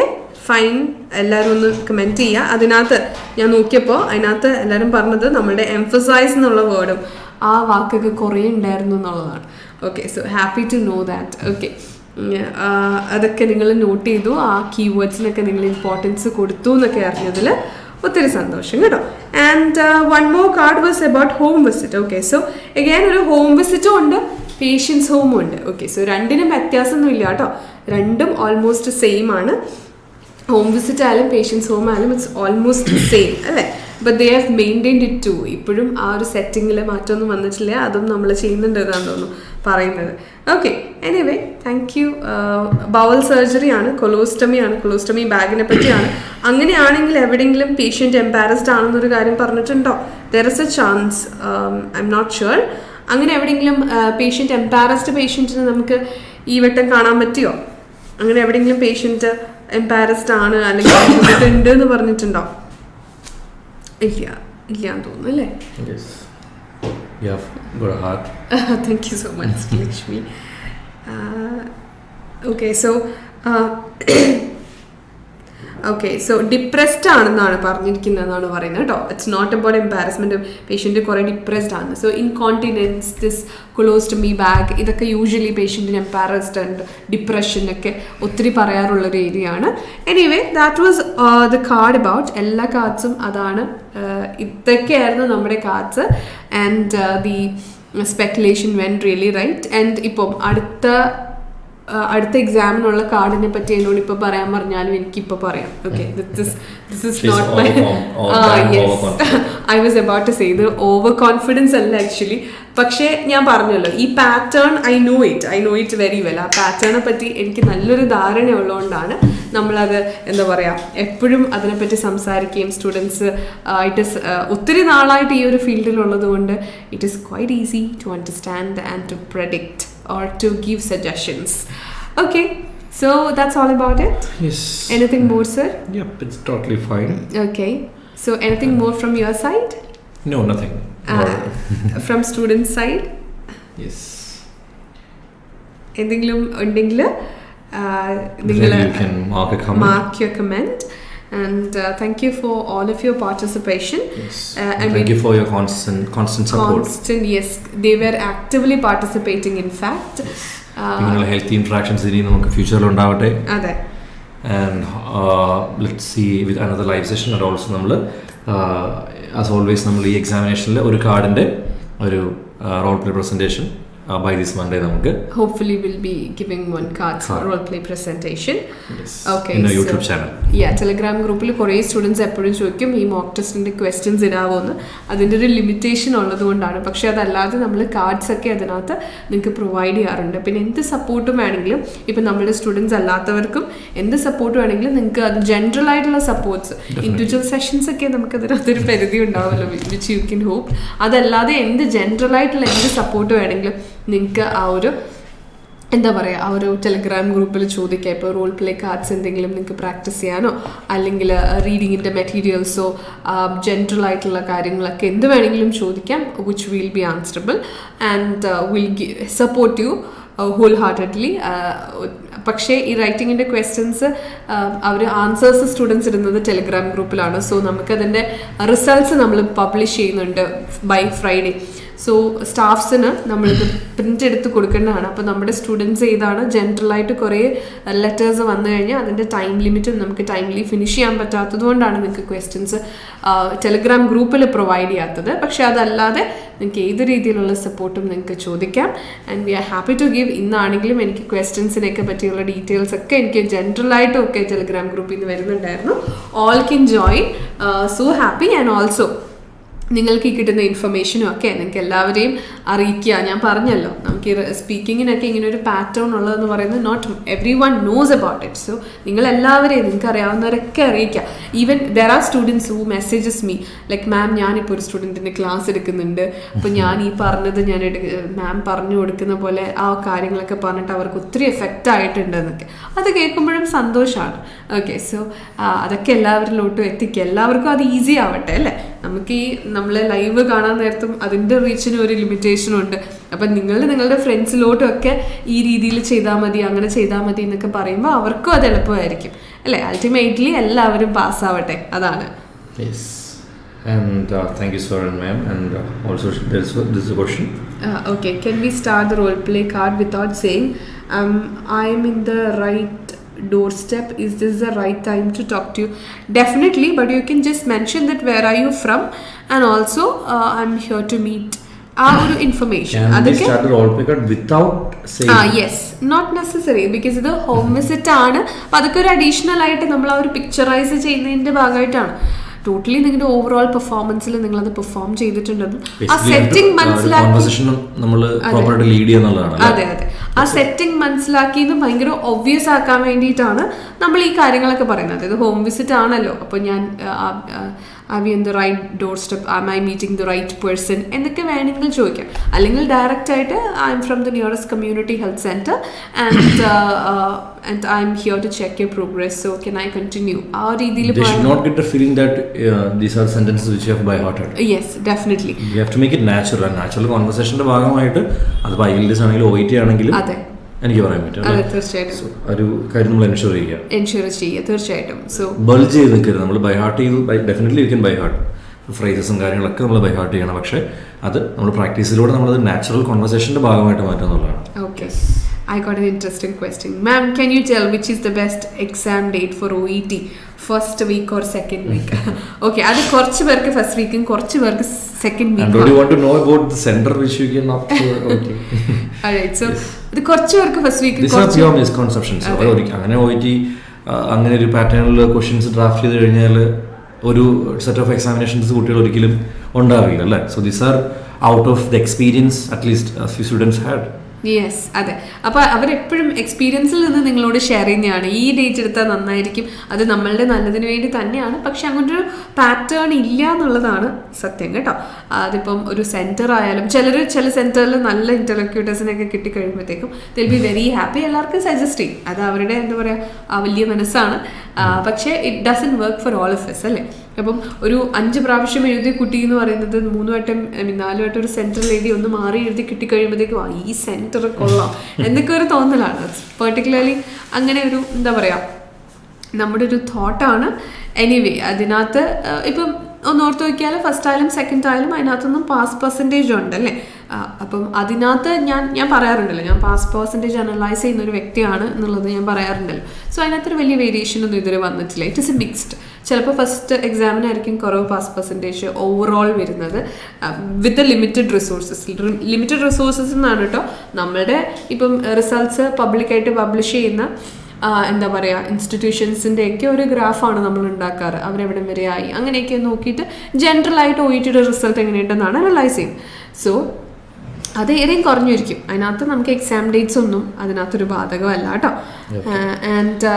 ഫൈൻ. എല്ലാവരും ഒന്ന് കമൻറ്റ് ചെയ്യുക. അതിനകത്ത് ഞാൻ നോക്കിയപ്പോൾ അതിനകത്ത് എല്ലാവരും പറഞ്ഞത് നമ്മുടെ എംഫസൈസ് എന്നുള്ള വേർഡും ആ വാക്കൊക്കെ കുറേ ഉണ്ടായിരുന്നു എന്നുള്ളതാണ്. Okay, so happy to know that. Okay, അതൊക്കെ നിങ്ങൾ നോട്ട് ചെയ്തു, ആ കീവേഡ്സിനൊക്കെ നിങ്ങൾ ഇമ്പോർട്ടൻസ് കൊടുത്തു എന്നൊക്കെ അറിഞ്ഞതിൽ ഒത്തിരി സന്തോഷം കേട്ടോ. And one more card was about home visit. Okay, so again ഒരു ഹോം വിസിറ്റും ഉണ്ട്, പേഷ്യൻസ് ഹോമും ഉണ്ട്. ഓക്കെ, സോ രണ്ടിനും വ്യത്യാസമൊന്നും ഇല്ല കേട്ടോ, രണ്ടും ഓൾമോസ്റ്റ് സെയിം ആണ്. ഹോം വിസിറ്റ് ആയാലും പേഷ്യൻസ് ഹോം ആയാലും ഇറ്റ്സ് ഓൾമോസ്റ്റ് സെയിം അല്ലേ? But they have maintained it too. ഇപ്പോഴും ആ ഒരു സെറ്റിങ്ങിൽ മാറ്റമൊന്നും വന്നിട്ടില്ല, അതും നമ്മൾ ചെയ്യുന്നുണ്ട് എന്നാണ് തോന്നുന്നു പറയുന്നത്. Okay, anyway thank you. Bowel surgery ആണ്, കൊളോസ്റ്റമി ആണ്, കൊളോസ്റ്റമി ബാഗിനെ പറ്റിയാണ്. അങ്ങനെയാണെങ്കിൽ എവിടെയെങ്കിലും പേഷ്യൻ്റ് എംബാരസ്ഡ് ആണെന്നൊരു കാര്യം പറഞ്ഞിട്ടുണ്ടോ? There is a chance, I'm not sure. അങ്ങനെ എവിടെയെങ്കിലും പേഷ്യൻ്റ് എംബാരസ്ഡ് പേഷ്യൻറ്റിന് നമുക്ക് ഈ വട്ടം കാണാൻ പറ്റിയോ? അങ്ങനെ എവിടെയെങ്കിലും പേഷ്യൻ്റ് എംബാരസ്ഡ് ആണ് അല്ലെങ്കിൽ ഉണ്ട് എന്ന് പറഞ്ഞിട്ടുണ്ടോ? ഇല്ല ഇല്ലാന്ന് തോന്നുന്നു അല്ലേ? Thank you so much Lakshmi. Okay, so depressed ആണെന്നാണ് പറഞ്ഞിരിക്കുന്നതെന്നാണ് പറയുന്നത് കേട്ടോ. It's not about embarrassment. Patient കുറേ ഡിപ്രസ്ഡ് ആണ്. So incontinence, this colostomy bag, ഇതൊക്കെ യൂഷ്വലി പേഷ്യൻറ്റിന് എംബാരസ്ഡ് ആൻഡ് ഡിപ്രഷനൊക്കെ ഒത്തിരി പറയാറുള്ളൊരു ഏരിയ ആണ്. Anyway that was the card about. എല്ലാ കാർഡ്സും അതാണ്. ഇതൊക്കെയായിരുന്നു നമ്മുടെ cards. And the speculation when really right. And ഇപ്പം അടുത്ത എക്സാമിനുള്ള കാർഡിനെ പറ്റി എന്നോട് ഇപ്പൊ പറയാൻ പറഞ്ഞാലും എനിക്കിപ്പോൾ പറയാം. Okay, this is not my I was about to say ഇത് ഓവർ കോൺഫിഡൻസ് അല്ല ആക്ച്വലി. പക്ഷേ ഞാൻ പറഞ്ഞല്ലോ, ഈ pattern I know it very well. ആ പാറ്റേണെ പറ്റി എനിക്ക് നല്ലൊരു ധാരണ ഉള്ളതുകൊണ്ടാണ് നമ്മളത് എന്താ പറയുക എപ്പോഴും അതിനെപ്പറ്റി സംസാരിക്കുകയും സ്റ്റുഡൻസ് ആയിട്ട് ഒത്തിരി നാളായിട്ട് ഈ ഒരു ഫീൽഡിലുള്ളത് കൊണ്ട് it is quite easy to understand and to predict or to give suggestions. Okay, so that's all about it. Yes. Anything more, sir? Yep, it's totally fine. Okay, so anything more from your side? No, nothing. From student side? Yes. എന്തെങ്കിലും ഉണ്ടെങ്കിൽ Then you can mark a comment. mark your comment. And thank you for all of your participation. Yes. I Thank you for your constant support. Constant, yes. They were actively participating, in fact. ഇങ്ങനെയുള്ള healthy interactions ഇനി നമുക്ക് ഫ്യൂച്ചറിൽ ഉണ്ടാവട്ടെ. അതെ. And let's see with another live session. And also നമ്മൾ as always നമ്മൾ ഈ എക്സാമിനേഷനിൽ ഒരു കാർഡിൻ്റെ ഒരു role play presentation by this Monday നമുക്ക് hopefully we'll be giving one card for role play presentation. Yes. Okay, in our YouTube channel. Yeah, Telegram ഗ്രൂപ്പിൽ കുറേ സ്റ്റുഡൻസ് എപ്പോഴും ചോദിക്കും ഈ മോക്ക് ടെസ്റ്റിൻ്റെ ക്വസ്റ്റ്യൻസ് ഇടാവോ എന്ന്. അതിൻ്റെ ഒരു ലിമിറ്റേഷൻ ഉള്ളത് കൊണ്ടാണ്. പക്ഷേ അതല്ലാതെ നമ്മൾ കാർഡ്സ് ഒക്കെ അതിനകത്ത് നിങ്ങൾക്ക് പ്രൊവൈഡ് ചെയ്യാറുണ്ട്. പിന്നെ എന്ത് സപ്പോർട്ടും വേണമെങ്കിലും ഇപ്പം നമ്മുടെ സ്റ്റുഡൻസ് അല്ലാത്തവർക്കും എന്ത് സപ്പോർട്ട് വേണമെങ്കിലും നിങ്ങൾക്ക് അത് ജനറൽ ആയിട്ടുള്ള സപ്പോർട്ട്സ് ഇൻഡിവിജ്വൽ സെഷൻസ് ഒക്കെ നമുക്ക് അതിനകത്തൊരു പരിധി ഉണ്ടാവുമല്ലോ വിച്ച് യു കെൻ ഹോപ്പ്. അതല്ലാതെ എന്ത് ജനറൽ ആയിട്ടുള്ള എന്ത് സപ്പോർട്ട് വേണമെങ്കിലും നിങ്ങൾക്ക് ആ ഒരു എന്താ പറയുക ആ ഒരു ടെലിഗ്രാം ഗ്രൂപ്പിൽ ചോദിക്കാം. ഇപ്പോൾ റോൾ പ്ലേ കാർഡ്സ് എന്തെങ്കിലും നിങ്ങൾക്ക് പ്രാക്ടീസ് ചെയ്യാനോ അല്ലെങ്കിൽ റീഡിങ്ങിൻ്റെ മെറ്റീരിയൽസോ ജനറൽ ആയിട്ടുള്ള കാര്യങ്ങളൊക്കെ എന്ത് വേണമെങ്കിലും ചോദിക്കാം. Which will be answerable and will support you wholeheartedly. പക്ഷേ ഈ റൈറ്റിങ്ങിൻ്റെ ക്വസ്റ്റ്യൻസ് അവർ ആൻസേഴ്സ് സ്റ്റുഡൻസ് ഇടുന്നത് ടെലിഗ്രാം ഗ്രൂപ്പിലാണ്. സോ നമുക്കതിൻ്റെ റിസൾട്ട്സ് നമ്മൾ പബ്ലിഷ് ചെയ്യുന്നുണ്ട് ബൈ ഫ്രൈഡേ. സോ സ്റ്റാഫ്സിന് നമ്മളിത് പ്രിൻ്റ് എടുത്ത് കൊടുക്കേണ്ടതാണ്. അപ്പോൾ നമ്മുടെ സ്റ്റുഡൻസ് ഏതാണ് ജനറലായിട്ട് കുറേ ലെറ്റേഴ്സ് വന്നു കഴിഞ്ഞാൽ അതിൻ്റെ ടൈം ലിമിറ്റും നമുക്ക് ടൈംലി ഫിനിഷ് ചെയ്യാൻ പറ്റാത്തത് കൊണ്ടാണ് നിങ്ങൾക്ക് ക്വസ്റ്റ്യൻസ് ടെലിഗ്രാം ഗ്രൂപ്പിൽ പ്രൊവൈഡ് ചെയ്യാത്തത്. പക്ഷേ അതല്ലാതെ നിങ്ങൾക്ക് ഏത് രീതിയിലുള്ള സപ്പോർട്ടും നിങ്ങൾക്ക് ചോദിക്കാം. And we are happy to give. ഇന്നാണെങ്കിലും എനിക്ക് ക്വസ്റ്റ്യൻസിനെയൊക്കെ പറ്റിയുള്ള ഡീറ്റെയിൽസ് ഒക്കെ എനിക്ക് ജനറലായിട്ടും ഒക്കെ ടെലിഗ്രാം ഗ്രൂപ്പിൽ നിന്ന് വരുന്നുണ്ടായിരുന്നു. All can join. So happy. And also നിങ്ങൾക്ക് ഈ കിട്ടുന്ന ഇൻഫർമേഷനും ഒക്കെ നിങ്ങൾക്ക് എല്ലാവരെയും അറിയിക്കുക. ഞാൻ പറഞ്ഞല്ലോ നമുക്ക് ഈ സ്പീക്കിങ്ങിനൊക്കെ ഇങ്ങനെ ഒരു പാറ്റേൺ ഉള്ളതെന്ന് പറയുന്നത് not every one knows about it. So നിങ്ങളെല്ലാവരെയും നിങ്ങൾക്ക് അറിയാവുന്നവരൊക്കെ അറിയിക്കുക. Even there are students who messages me like ma'am ഞാനിപ്പോൾ ഒരു സ്റ്റുഡൻറ്റിൻ്റെ ക്ലാസ് എടുക്കുന്നുണ്ട്, അപ്പോൾ ഞാൻ ഈ പറഞ്ഞത് ഞാൻ മാം പറഞ്ഞു കൊടുക്കുന്ന പോലെ ആ കാര്യങ്ങളൊക്കെ പറഞ്ഞിട്ട് അവർക്ക് ഒത്തിരി എഫക്റ്റ് ആയിട്ടുണ്ട് എന്നൊക്കെ അത് കേൾക്കുമ്പോഴും സന്തോഷമാണ്. ഓക്കെ, സോ അതൊക്കെ എല്ലാവരിലോട്ടും എത്തിക്കുക. എല്ലാവർക്കും അത് ഈസി ആവട്ടെ അല്ലേ. നമുക്ക് ഈ നമ്മൾ ലൈവ് കാണാൻ നേരത്തും അതിൻ്റെ റീച്ചിന് ഒരു ലിമിറ്റേഷനും ഉണ്ട്. അപ്പം നിങ്ങളുടെ ഫ്രണ്ട്സിലോട്ടും ഒക്കെ ഈ രീതിയിൽ ചെയ്താൽ മതി അങ്ങനെ ചെയ്താൽ മതി എന്നൊക്കെ പറയുമ്പോൾ അവർക്കും അത് എളുപ്പമായിരിക്കും അല്ലേ. അൾട്ടിമേറ്റ്ലി എല്ലാവരും പാസ്സാവട്ടെ, അതാണ്. Yes. And thank you, sir and ma'am. And also this is a question. Okay, can we start the role play card without saying I am in the right doorstep, is this the right time to talk to you? Definitely, but you can just mention that where are you from and also I'm here to meet ആ ഒരു information. അതൊക്കെ yes not necessary because ഇത് home visit ആണ്. അപ്പം അതൊക്കെ ഒരു additional ആയിട്ട് നമ്മൾ ആ ഒരു പിക്ചറൈസ് ചെയ്യുന്നതിൻ്റെ ഭാഗമായിട്ടാണ്. ടോട്ടലി നിങ്ങളുടെ ഓവറോൾ പെർഫോമൻസിൽ നിങ്ങളത് പെർഫോം ചെയ്തിട്ടുണ്ടെന്ന് ആ സെറ്റിംഗ് മനസ്സിലാക്കി. അതെ അതെ, ആ സെറ്റിംഗ് മനസ്സിലാക്കിയെന്ന് ഭയങ്കര ഒബ്വിയസ് ആക്കാൻ വേണ്ടിയിട്ടാണ് നമ്മൾ ഈ കാര്യങ്ങളൊക്കെ പറയുന്നത്. ഇത് ഹോം വിസിറ്റ് ആണല്ലോ. അപ്പോൾ ഞാൻ are we in the right doorstep, am I meeting the right person എന്നൊക്കെ വേണമെങ്കിൽ ചോദിക്കാം. അല്ലെങ്കിൽ ഡയറക്റ്റ് ആയിട്ട് I am from the nearest community health center and I am here to check your progress, so can I continue? ആ രീതിയിൽ they should not get the feeling that these are sentences which you have by hearted. Yes, definitely. You have to make it natural. And natural conversationന്റെ ഭാഗമായിട്ട് അത് IELTS ആണെങ്കിലും OET ആണെങ്കിലും അതെ എനിക്ക് പറയാൻ പറ്റും. അതെ, തീർച്ചയായിട്ടും ഒരു കാര്യം നമ്മൾ എൻഷുർ ചെയ്യുക തീർച്ചയായിട്ടും. സോ ബൾജ് ചെയ്ത് നിൽക്കരുത്. നമ്മൾ ബൈ ഹാർട്ട് ചെയ്തു definitely you can by heart ഫ്രേസസും കാര്യങ്ങളൊക്കെ നമ്മൾ ബൈ ഹാർട്ട് ചെയ്യണം. പക്ഷേ അത് നമ്മൾ പ്രാക്ടീസിലൂടെ നമ്മളത് നാച്ചുറൽ കോൺവെർസേഷൻ്റെ ഭാഗമായിട്ട് മാറ്റുക എന്നുള്ളതാണ്. Okay, I got an interesting question. Ma'am, can you tell which is the best exam date for OET? First week or second week? Okay, അത് കുറച്ച് പേർക്ക് ഫസ്റ്റ് വീക്കും കുറച്ച് പേർക്ക് second വീക്കും. And do you want to know about the center which you can opt for? Okay. Alright, so ഇത് കുറച്ച് പേർക്ക് first വീക്കും. These are pure misconceptions. അങ്ങനെ OET അങ്ങനെ ഒരു പാറ്റേണിൽ ക്വസ്റ്റ്യൻസ് ഡ്രാഫ്റ്റ് ചെയ്ത് കഴിഞ്ഞാൽ ഒരു സെറ്റ് ഓഫ് എക്സാമിനേഷൻസ് കുട്ടികൾ ഒരിക്കലും ഉണ്ടാവില്ല അല്ലേ. So these are out of the experience at least a few students had. Yes, അതെ. അപ്പോൾ അവരെപ്പോഴും എക്സ്പീരിയൻസിൽ നിന്ന് നിങ്ങളോട് ഷെയർ ചെയ്യുന്നതാണ്. ഈ ഡേറ്റ് എടുത്താൽ നന്നായിരിക്കും, അത് നമ്മളുടെ നല്ലതിന് വേണ്ടി തന്നെയാണ്, പക്ഷെ അങ്ങനൊരു പാറ്റേൺ ഇല്ല എന്നുള്ളതാണ് സത്യം കേട്ടോ. അതിപ്പം ഒരു സെൻറ്റർ ആയാലും ചില സെൻറ്ററിൽ നല്ല ഇൻ്റർലോക്യൂട്ടേഴ്സിനൊക്കെ കിട്ടിക്കഴിയുമ്പോഴത്തേക്കും ദിൽ ബി വെരി ഹാപ്പി, എല്ലാവർക്കും സജസ്റ്റ് ചെയ്യും. അത് അവരുടെ എന്താ പറയുക വലിയ മനസ്സാണ്. പക്ഷേ it doesn't work for all of S അല്ലേ. അപ്പം ഒരു 5 പ്രാവശ്യം എഴുതിയ കുട്ടി എന്ന് പറയുന്നത് 3 വട്ടം 4 വട്ടം ഒരു സെൻറ്ററിൽ എഴുതി ഒന്ന് മാറി എഴുതി കിട്ടിക്കഴിയുമ്പോഴത്തേക്കും ഈ സെൻറ്റർ കൊള്ളാം എന്നൊക്കെ ഒരു തോന്നലാണ്. പെർട്ടിക്കുലർലി അങ്ങനെ ഒരു എന്താ പറയുക നമ്മുടെ ഒരു തോട്ടാണ്. എനിവേ അതിനകത്ത് ഇപ്പം ഒന്ന് ഓർത്ത് നോക്കിയാൽ ഫസ്റ്റ് ആയാലും സെക്കൻഡ് ആയാലും അതിനകത്തൊന്നും പാസ് പെർസെൻറ്റേജ് ഉണ്ടല്ലേ. അപ്പം അതിനകത്ത് ഞാൻ പറയാറുണ്ടല്ലോ, ഞാൻ പാസ് പെർസെൻറ്റേജ് അനലൈസ് ചെയ്യുന്ന ഒരു വ്യക്തിയാണ് എന്നുള്ളത് ഞാൻ പറയാറുണ്ടല്ലോ. സോ അതിനകത്തൊരു വലിയ വേരിയേഷൻ ഒന്നും ഇതുവരെ വന്നിട്ടില്ല. It is A mixed. ചിലപ്പോൾ ഫസ്റ്റ് എക്സാമിനായിരിക്കും കുറവ് പാസ് പെർസെൻറ്റേജ് ഓവറോൾ വരുന്നത് വിത്ത് ലിമിറ്റഡ് റിസോഴ്സസ് എന്നാണ് കേട്ടോ. നമ്മളുടെ ഇപ്പം റിസൾട്ട്സ് പബ്ലിക്കായിട്ട് പബ്ലിഷ് ചെയ്യുന്ന എന്താ പറയുക ഇൻസ്റ്റിറ്റ്യൂഷൻസിൻ്റെ ഒക്കെ ഒരു ഗ്രാഫാണ് നമ്മൾ ഉണ്ടാക്കാറ്. അവരെവിടെ വരെ ആയി അങ്ങനെയൊക്കെ നോക്കിയിട്ട് ജനറലായിട്ട് OETയുടെ റിസൾട്ട് എങ്ങനെയുണ്ടെന്നാണ് അനലൈസ് ചെയ്യും. സോ അത് ഏറെയും കുറഞ്ഞിരിക്കും. അതിനകത്ത് നമുക്ക് എക്സാം ഡേറ്റ്സ് ഒന്നും അതിനകത്തൊരു ബാധകമല്ല കേട്ടോ. ആൻഡ്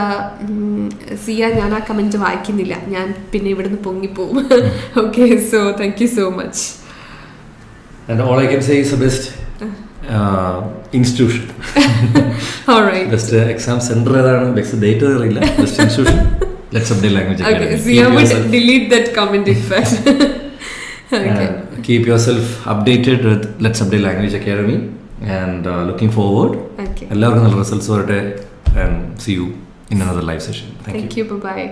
സിയ, ഞാൻ ആ കമൻറ്റ് വായിക്കുന്നില്ല, ഞാൻ പിന്നെ ഇവിടുന്ന് പൊങ്ങിപ്പോവും. Okay, so thank you so much. And all I can say is the best institution. All right. Best exam center ഏതാണ്, ബെസ്റ്റ് ഡേറ്റ് അറിയില്ല, best institution Let's Update Language Academy. Okay, Zia would delete that comment in fact. Okay. Keep yourself updated with Let's Update Language Academy and looking forward. Okay. എല്ലാവർക്കും നല്ല results വരട്ടെ and see you in another live session. Thank you. Bye bye.